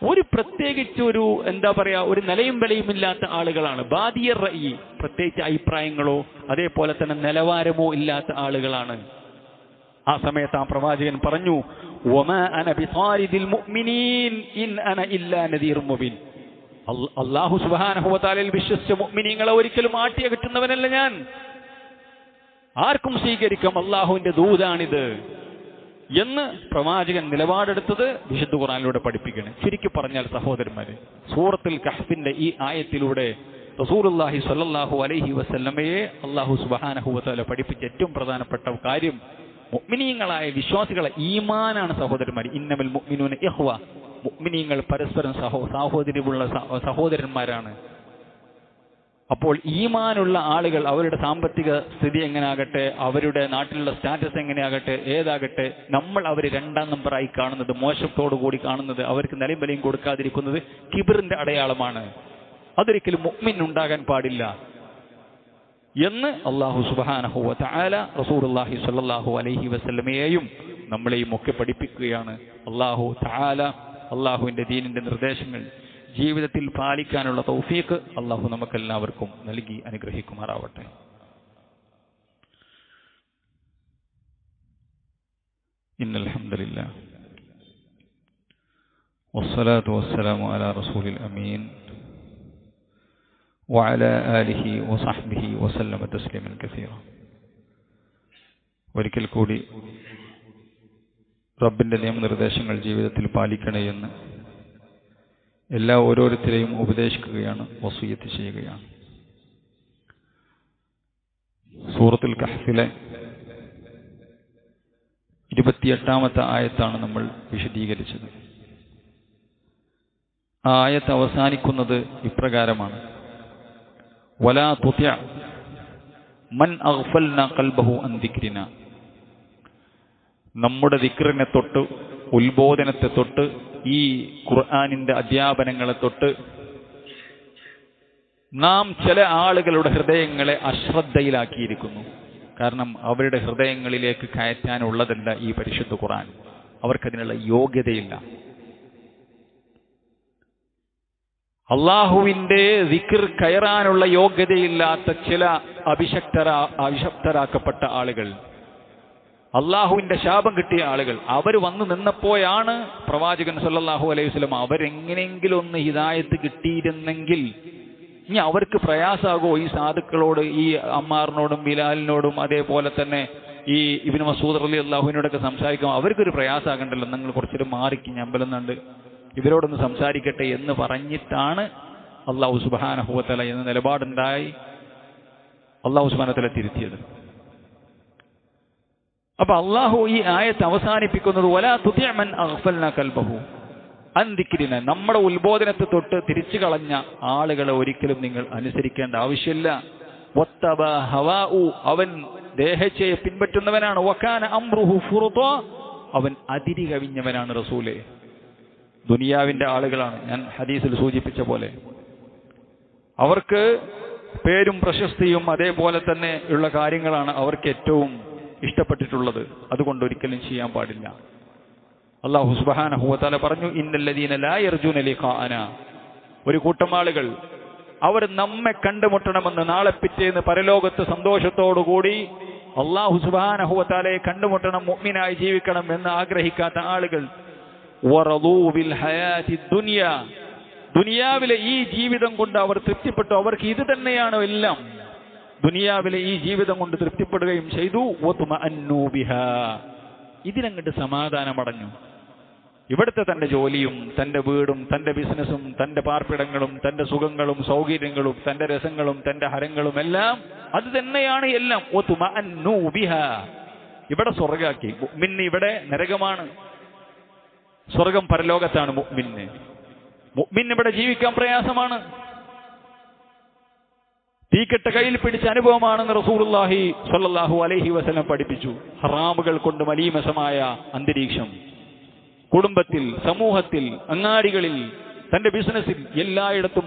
ഒരു പ്രത്യേകിച്ച് ഒരു എന്താ പറയാ, ഒരു നിലയും വിലയുമില്ലാത്ത ആളുകളാണ്. ബാദിയർ റഅയി, പ്രത്യേകിച്ച് അഭിപ്രായങ്ങളോ അതേപോലെ തന്നെ നിലവാരമോ ഇല്ലാത്ത ആളുകളാണ്. ആ സമയത്ത് ആ പ്രവാചകൻ പറഞ്ഞു, വമാ അന ബിസാരിദിൽ മുഅ്മിനീൻ ഇൻ അന ഇല്ലാ നദീറും മുബീൻ. അല്ലാഹു സുബ്ഹാനഹു വ തആലയിൽ വിശ്വസിച്ച മുഅ്മിനീങ്ങളെ ഒരിക്കലും ആട്ടിയകറ്റുന്നവനല്ല ഞാൻ. ആർക്കും സ്വീകരിക്കാം, അല്ലാഹുവിന്റെ ദൂതാണിത് എന്ന് പ്രവാചകൻ നിലപാടെടുത്തത് വിശുദ്ധ ഖുർആനിലൂടെ പഠിപ്പിക്കണം. ചുരുക്കി പറഞ്ഞാൽ സഹോദരന്മാരെ, സൂറത്തുൽ കഹ്ഫിന്റെ ഈ ആയത്തിലൂടെ റസൂലുള്ളാഹി സ്വല്ലല്ലാഹു അലൈഹി വസല്ലമയെ അല്ലാഹു സുബ്ഹാനഹു വ തആല പഠിപ്പിച്ച ഏറ്റവും പ്രധാനപ്പെട്ട കാര്യം മുഅ്മിനീങ്ങളായ വിശ്വാസികളെ ഈമാനാണ് സഹോദരന്മാർ. ഇന്നമൽ മുഅ്മിനൂന ഇഖ്വ, മുഅ്മിനീങ്ങൾ പരസ്പരം സഹോദര്യമുള്ള സഹോദരന്മാരാണ്. അപ്പോൾ ഈമാനുള്ള ആളുകൾ അവരുടെ സാമ്പത്തിക സ്ഥിതി എങ്ങനെയാകട്ടെ, അവരുടെ നാട്ടിലുള്ള സ്റ്റാറ്റസ് എങ്ങനെയാകട്ടെ, ഏതാകട്ടെ, നമ്മൾ അവർ 2ാം നമ്പറായി കാണുന്നത്, മോശത്തോടു കൂടി കാണുന്നത്, അവർക്ക് നിലയും വിലയും കൊടുക്കാതിരിക്കുന്നത് കിബറിന്റെ അടയാളമാണ്. അതൊരിക്കലും മുഅ്മിൻ ഉണ്ടാകാൻ പാടില്ല എന്ന് അല്ലാഹു സുബ്ഹാനഹു വ തആല റസൂലുള്ളാഹി സ്വല്ലല്ലാഹു അലൈഹി വസല്ലമയെയും നമ്മളെയും ഒക്കെ പഠിപ്പിക്കുകയാണ്. അല്ലാഹു തആല അല്ലാഹുവിന്റെ ദീനിന്റെ നിർദ്ദേശങ്ങൾ ജീവിതത്തിൽ പാലിക്കാനുള്ള തൗഫീഖ് അല്ലാഹു നമുക്കെല്ലാവർക്കും നൽകി അനുഗ്രഹിക്കുമാറാവട്ടെ. ഇന്നൽ ഹംദുലില്ലാഹ് വസ്സലാത്തു വസ്സലാമു അലാ റസൂലിൽ അമീൻ വഅലാ ആലിഹി വസഹ്ബിഹി വസല്ലമ തസ്ലീമൻ കസീറ. ഒരിക്കൽ കൂടി റബ്ബിന്റെ നിയമനിർദ്ദേശങ്ങൾ ജീവിതത്തിൽ പാലിക്കണേ എന്ന് ഓരോരുത്തരെയും ഉപദേശിക്കുകയാണ്, വസിയ്യത്ത് ചെയ്യുകയാണ്. സൂറത്തുൽ കഹ്ഫിലെ 28ാമത്തെ ആയത്താണ് നമ്മൾ വിശദീകരിച്ചത്. ആ ആയത്ത് അവസാനിക്കുന്നത് ഇപ്രകാരമാണ്: വലാ തുതിഅ മൻ അഗ്ഫൽനാ ഖൽബഹു അൻ ദിക്രിനാ. നമ്മുടെ ദിക്റിനെ തൊട്ട്, ഉത്ബോധനത്തെ തൊട്ട്, ഈ ഖുർആനിന്റെ അധ്യാപനങ്ങളെ തൊട്ട് നാം ചില ആളുകളുടെ ഹൃദയങ്ങളെ അശ്രദ്ധയിലാക്കിയിരിക്കുന്നു. കാരണം അവരുടെ ഹൃദയങ്ങളിലേക്ക് കയറ്റാനുള്ളതല്ല ഈ പരിശുദ്ധ ഖുർആൻ. അവർക്കതിനുള്ള യോഗ്യതയില്ല. അള്ളാഹുവിന്റെ ദിക്ർ കയറാനുള്ള യോഗ്യതയില്ലാത്ത ചില അഭിശപ്തരാക്കപ്പെട്ട ആളുകൾ, അള്ളാഹുവിന്റെ ശാപം കിട്ടിയ ആളുകൾ, അവർ വന്നു നിന്നപ്പോഴാണ് പ്രവാചകൻ സല്ലല്ലാഹു അലൈഹി വസല്ലം അവരെങ്ങനെയെങ്കിലും ഒന്ന് ഹിദായത്ത് കിട്ടിയിരുന്നെങ്കിൽ ഇനി അവർക്ക് പ്രയാസാകോ ഈ സാധുക്കളോട്, ഈ അമ്മാറിനോടും ബിലാലിനോടും അതേപോലെ തന്നെ ഈ ഇബ്നു മസ്ഊദ് റളിയല്ലാഹുവിനോടൊക്കെ സംസാരിക്കുമ്പോൾ അവർക്കൊരു പ്രയാസാകണ്ടല്ലോ, നിങ്ങൾ കുറച്ചൊരു മാറിക്ക് ഞമ്പലെന്നുണ്ട്, ഇവരോടൊന്ന് സംസാരിക്കട്ടെ എന്ന് പറഞ്ഞിട്ടാണ് അള്ളാഹു സുബ്ഹാനഹു വ തആല എന്ന നിലപാടുണ്ടായി അള്ളാഹു സുബ്ഹാനഹു വ തആല തിരുത്തിയത്. അപ്പൊ അള്ളാഹു ഈ ആയത്ത് അവസാനിപ്പിക്കുന്നത് വലാ തുതിഅ മൻ അഗ്ഫൽനാ ഖൽബഹു അൻ ദിക്രിനാ, നമ്മുടെ ഉത്ബോധനത്തെ തൊട്ട് തിരിച്ചു കളഞ്ഞ ആളുകളെ ഒരിക്കലും നിങ്ങൾ അനുസരിക്കേണ്ട ആവശ്യമില്ല. വത്തബാ ഹവാഉ, അവൻ ദേഹേച്ഛയെ പിൻപറ്റുന്നവനാണ്. വകാന അംറുഹു ഫുർതാ, അവൻ അതിരി കവിഞ്ഞവനാണ്. റസൂലേ, ദുനിയാവിന്റെ ആളുകളാണ്. ഞാൻ ഹദീസിൽ സൂചിപ്പിച്ച പോലെ അവർക്ക് പേരും പ്രശസ്തിയും അതേപോലെ തന്നെ ഉള്ള കാര്യങ്ങളാണ് അവർക്ക് ഏറ്റവും ഇഷ്ടപ്പെട്ടിട്ടുള്ളത്. അതുകൊണ്ട് ഒരിക്കലും ചെയ്യാൻ പാടില്ല. അല്ലാഹു സുബ്ഹാനഹു വ തആല പറഞ്ഞു, ഇന്നല്ലദീന ലാ യർജൂന ലിഖാഅനാ, ഒരു കൂട്ടം ആളുകൾ അവർ നമ്മെ കണ്ടുമുട്ടണമെന്ന് നാളെ പിറ്റേന്ന് പരലോകത്ത് സന്തോഷത്തോടുകൂടി അല്ലാഹു സുബ്ഹാനഹു വ തആലയെ കണ്ടുമുട്ടണം, മുഅ്മിനായി ജീവിക്കണം എന്ന് ആഗ്രഹിക്കാത്ത ആളുകൾ വറദൂ ബിൽ ഹയാത്തി ദുനിയ, ദുനിയാവിലെ ഈ ജീവിതം കൊണ്ട് അവർ തൃപ്തിപ്പെട്ടു. അവർക്ക് ഇത് തന്നെയാണ് എല്ലാം. ദുനിയാവിലെ ഈ ജീവിതം കൊണ്ട് തൃപ്തിപ്പെടുകയും ചെയ്തു. വതുമഅന്നു ബിഹാ, ഇതിനങ്ങട്ട് സമാധാനമടഞ്ഞു. ഇവിടുത്തെ തന്റെ ജോലിയും തന്റെ വീടും തന്റെ ബിസിനസ്സും തന്റെ പാർപ്പിടങ്ങളും തന്റെ സുഖങ്ങളും സൗകര്യങ്ങളും തന്റെ രസങ്ങളും തന്റെ ഹരങ്ങളും എല്ലാം അത് തന്നെയാണ് എല്ലാം. വതുമഅന്നു ബിഹാ, ഇവിടെ സ്വർഗ്ഗാക്കി. മുഅ്മിന് ഇവിടെ നരകമാണ്, സ്വർഗം പരലോകത്താണ്. മുഅ്മിന് ഇവിടെ ജീവിക്കാൻ പ്രയാസമാണ്. തീക്കെട്ട കയ്യിൽ പിടിച്ച അനുഭവമാണെന്ന് റസൂലുള്ളാഹി സ്വല്ലല്ലാഹു അലൈഹി വസല്ലം പഠിപ്പിച്ചു. ഹറാമുകൾ കൊണ്ട് മലീമസമായ അന്തരീക്ഷം, കുടുംബത്തിൽ, സമൂഹത്തിൽ, അങ്ങാടികളിൽ, തന്റെ ബിസിനസ്സിൽ എല്ലായിടത്തും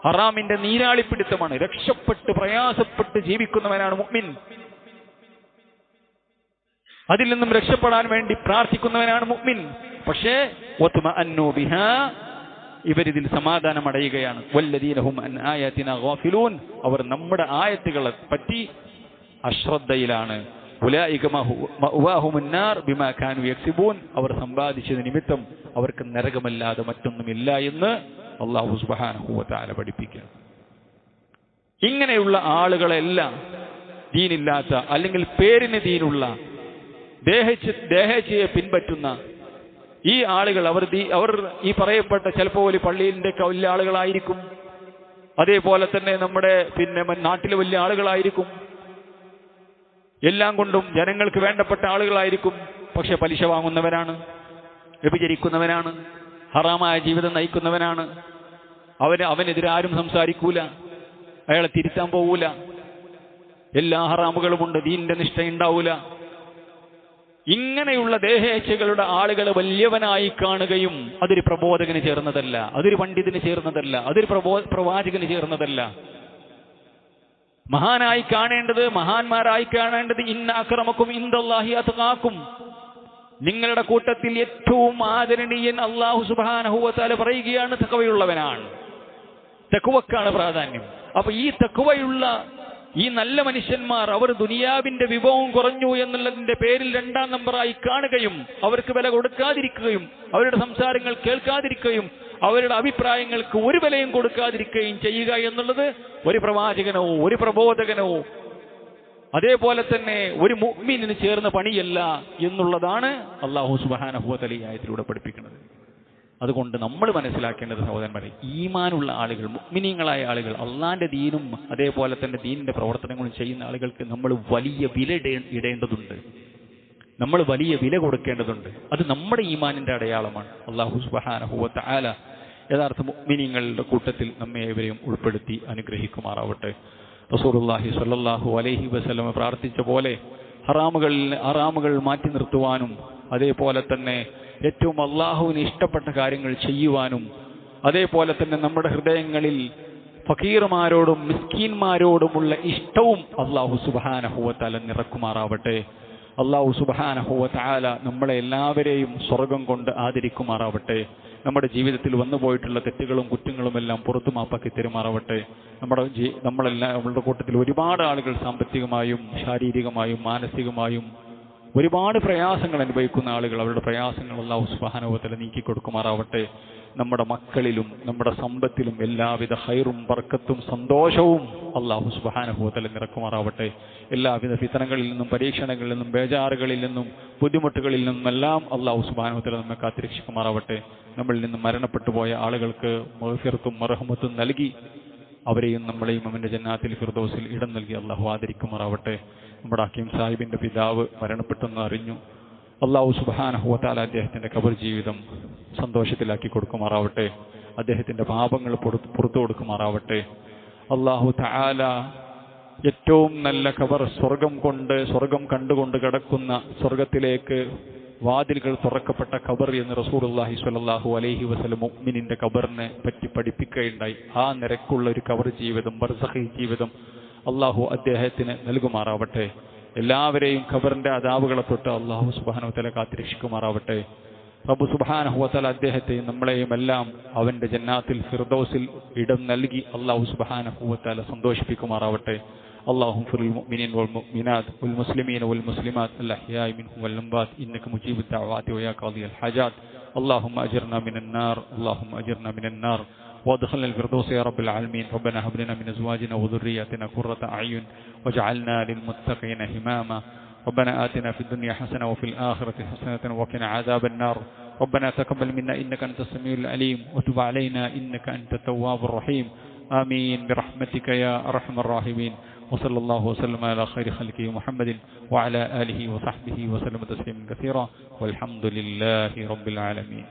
ഹറാമിന്റെ നീരാളിപ്പിടുത്തമാണ്. രക്ഷപ്പെട്ട് പ്രയാസപ്പെട്ട് ജീവിക്കുന്നവനാണ് മുഅ്മിൻ. അതിൽ നിന്നും രക്ഷപ്പെടാൻ വേണ്ടി പ്രാർത്ഥിക്കുന്നവനാണ് മുഅ്മിൻ. പക്ഷേ വതുമഅന്നു ബിഹാ, ഇവരിതിൽ സമാധാനം അടയുകയാണ്. വല്ലദീന ഹും അൻ ആയാതിനാ ഗാഫിലൂൻ, അവർ നമ്മുടെ ആയത്തുകളെ പറ്റി അശ്രദ്ധയിലാണ്. ഉലൈക മഅവാഹുമുൻ നാർ ബിമാ കാനൂ യക്സിബൂൻ, അവർ സമ്പാദിച്ചത് നിമിത്തം അവർക്ക് നരകമല്ലാതെ മറ്റൊന്നുമില്ല എന്ന് അല്ലാഹു സുബ്ഹാനഹു വ തആല പഠിപ്പിക്കുക. ഇങ്ങനെയുള്ള ആളുകളെല്ലാം ദീനില്ലാത്ത അല്ലെങ്കിൽ പേരിന് ദീനുള്ള ദേഹേച്ഛയെ പിൻപറ്റുന്ന ഈ ആളുകൾ അവർ ഈ പറയപ്പെട്ട ചിലപ്പോൾ ഒരു പള്ളിയിലെ വലിയ ആളുകളായിരിക്കും, അതേപോലെ തന്നെ നമ്മുടെ നാട്ടിലെ വലിയ ആളുകളായിരിക്കും, എല്ലാം കൊണ്ടും ജനങ്ങൾക്ക് വേണ്ടപ്പെട്ട ആളുകളായിരിക്കും. പക്ഷെ പലിശ വാങ്ങുന്നവരാണ്, വ്യഭിചരിക്കുന്നവനാണ്, ഹറാമായ ജീവിതം നയിക്കുന്നവനാണ്. അവനെതിരെ ആരും സംസാരിക്കൂല, അയാളെ തിരുത്താൻ പോവൂല, എല്ലാ ഹറാമുകളുമുണ്ട്, ദീനിന്റെ നിഷ്ഠ ഉണ്ടാവൂല. ഇങ്ങനെയുള്ള ദേഹേച്ഛകളുടെ ആളുകളെ വലിയവനായി കാണുകയും അതൊരു പ്രബോധകന് ചേർന്നതല്ല, അതൊരു പണ്ഡിതന് ചേർന്നതല്ല, അതൊരു പ്രവാചകന് ചേർന്നതല്ല. മഹാനായി കാണേണ്ടത്, മഹാന്മാരായി കാണേണ്ടത് ഇന്ന അക്രമക്കും ഇൻദല്ലാഹി അത്ഖാക്കും, നിങ്ങളുടെ കൂട്ടത്തിൽ ഏറ്റവും ആദരണീയൻ അല്ലാഹു സുബ്ഹാനഹു വ തആല പറയുകയാണ് തഖ്വയുള്ളവനാണ്. തഖ്വക്കാണ് പ്രാധാന്യം. അപ്പൊ ഈ തഖ്വയുള്ള ഈ നല്ല മനുഷ്യന്മാർ അവർ ദുനിയാവിന്റെ വിഭവം കുറഞ്ഞു എന്നുള്ളതിന്റെ പേരിൽ രണ്ടാം നമ്പറായി കാണുകയും അവർക്ക് വില കൊടുക്കാതിരിക്കുകയും അവരുടെ സംസാരങ്ങൾ കേൾക്കാതിരിക്കുകയും അവരുടെ അഭിപ്രായങ്ങൾക്ക് ഒരു വിലയും കൊടുക്കാതിരിക്കുകയും ചെയ്യുക എന്നുള്ളത് ഒരു പ്രവാചകനോ ഒരു പ്രബോധകനോ അതേപോലെ തന്നെ ഒരു മുഅ്മിനിന് ചേർന്ന പണിയല്ല എന്നുള്ളതാണ് അല്ലാഹു സുബ്ഹാനഹു വ തആല ഈ ആയത്തിലൂടെ പഠിപ്പിക്കുന്നത്. അതുകൊണ്ട് നമ്മൾ മനസ്സിലാക്കേണ്ടത് സഹോദരന്മാരെ, ഈമാനുള്ള ആളുകൾ, മുഅ്മിനീങ്ങളായ ആളുകൾ, അള്ളാന്റെ ദീനും അതേപോലെ തന്നെ ദീനിന്റെ പ്രവർത്തനങ്ങളും ചെയ്യുന്ന ആളുകൾക്ക് നമ്മൾ വലിയ വില ഇടേണ്ടതുണ്ട്, നമ്മൾ വലിയ വില കൊടുക്കേണ്ടതുണ്ട്. അത് നമ്മുടെ ഈമാനിന്റെ അടയാളമാണ്. അല്ലാഹു സുബ്ഹാനഹു വ തആല യഥാർത്ഥ മുഅ്മിനീങ്ങളുടെ കൂട്ടത്തിൽ നമ്മെ ഏവരെയും ഉൾപ്പെടുത്തി അനുഗ്രഹിക്കുമാറാവട്ടെ. റസൂലുള്ളാഹി സ്വല്ലല്ലാഹു അലൈഹി വസല്ലം പ്രാർത്ഥിച്ച പോലെ ഹറാമുകൾ മാറ്റി നിർത്തുവാനും അതേപോലെ തന്നെ ഏറ്റവും അള്ളാഹുവിന് ഇഷ്ടപ്പെട്ട കാര്യങ്ങൾ ചെയ്യുവാനും അതേപോലെ തന്നെ നമ്മുടെ ഹൃദയങ്ങളിൽ ഫക്കീർമാരോടും മിസ്കീന്മാരോടുമുള്ള ഇഷ്ടവും അല്ലാഹു സുബ്ഹാനഹു വ തആല നിറക്കുമാറാവട്ടെ. അല്ലാഹു സുബ്ഹാനഹു വ തആല നമ്മളെ എല്ലാവരെയും സ്വർഗം കൊണ്ട് ആദരിക്കുമാറാവട്ടെ. നമ്മുടെ ജീവിതത്തിൽ വന്നുപോയിട്ടുള്ള തെറ്റുകളും കുറ്റങ്ങളും എല്ലാം പുറത്തു മാപ്പാക്കി തരുമാറാവട്ടെ. നമ്മളുടെ കൂട്ടത്തിൽ ഒരുപാട് ആളുകൾ സാമ്പത്തികമായും ശാരീരികമായും മാനസികമായും ഒരുപാട് പ്രയാസങ്ങൾ അനുഭവിക്കുന്ന ആളുകൾ, അവരുടെ പ്രയാസങ്ങൾ അല്ലാഹു സുബ്ഹാനഹു വ തആല നീക്കി കൊടുക്കുമാറാവട്ടെ. നമ്മുടെ മക്കളിലും നമ്മുടെ സമ്പത്തിലും എല്ലാവിധ ഖൈറും ബർക്കത്തും സന്തോഷവും അല്ലാഹു സുബ്ഹാനഹു വ തആല നിറക്കുമാറാവട്ടെ. എല്ലാവിധ ഫിതനകളിൽ നിന്നും പരീക്ഷണങ്ങളിൽ നിന്നും ബേജാറുകളിൽ നിന്നും ബുദ്ധിമുട്ടുകളിൽ നിന്നെല്ലാം അല്ലാഹു സുബ്ഹാനഹു വ തആല നമ്മെ കാത്തുരക്ഷിക്കുമാറാവട്ടെ. നമ്മളിൽ നിന്ന് മരണപ്പെട്ടു പോയ ആളുകൾക്ക് മഗ്ഫിറത്തും മർഹമത്തും നൽകി അവരെയും നമ്മളെയും അവന്റെ ജന്നാത്തിൽ ഫിർദൗസിൽ ഇടം നൽകി അല്ലാഹു ആദരിക്കുമാറാവട്ടെ. നമ്മുടെ ഹക്കീം സാഹിബിന്റെ പിതാവ് മരണപ്പെട്ടെന്ന് അറിഞ്ഞു. അല്ലാഹു സുബ്ഹാനഹു വ തആല അദ്ദേഹത്തിന്റെ ഖബർ ജീവിതം സന്തോഷത്തിലാക്കി കൊടുക്കുമാറാവട്ടെ. അദ്ദേഹത്തിന്റെ പാപങ്ങൾ പുറത്തു കൊടുക്കുമാറാവട്ടെ. അല്ലാഹു തആല ഏറ്റവും നല്ല ഖബർ സ്വർഗം കണ്ടുകൊണ്ട് കിടക്കുന്ന സ്വർഗത്തിലേക്ക് വാതിലുകൾ തുറക്കപ്പെട്ട ഖബർ എന്ന് റസൂലുള്ളാഹി സ്വല്ലല്ലാഹു അലൈഹി വസല്ലം മുഅ്മിനിന്റെ ഖബറിനെ പറ്റി പഠിപ്പിക്കുകയുണ്ടായി. ആ നിരക്കുള്ള ഒരു ഖബർ ജീവിതം, ബർസഖി ജീവിതം അല്ലാഹു അദ്ദേഹത്തിന് നൽകുമാറാവട്ടെ. എല്ലാവരെയും ഖബറിന്റെ അദാബുകളെ തൊട്ട് അല്ലാഹു സുബ്ഹാനഹു വ തആല കാത്തുരക്ഷിക്കുമാറാവട്ടെ. റബ്ബ് സുബ്ഹാനഹു വ തആല അദ്ദേഹത്തെയും നമ്മളെയും എല്ലാം അവന്റെ ജന്നാത്തിൽ ഫിർദൗസിൽ ഇടം നൽകി അല്ലാഹു സുബ്ഹാനഹു വ തആല സന്തോഷിപ്പിക്കുമാറാവട്ടെ. اللهم اغفر للمؤمنين والمؤمنات والمسلمين والمسلمات الأحياء منهم والأموات إنك مجيب الدعوات ويا قاضي الحاجات. اللهم أجرنا من النار وادخلنا الفردوس يا رب العالمين. ربنا هب لنا من أزواجنا وذرياتنا قرة أعين واجعلنا للمتقين إماما. ربنا آتنا في الدنيا حسنة وفي الآخرة حسنة وقنا عذاب النار. ربنا تقبل منا إنك أنت السميع العليم وتب علينا إنك أنت التواب الرحيم. آمين برحمتك يا أرحم الراحمين. وصلى الله وسلم على خير خلقه محمد وعلى آله وصحبه وسلم تسليما كثيرا والحمد لله رب العالمين.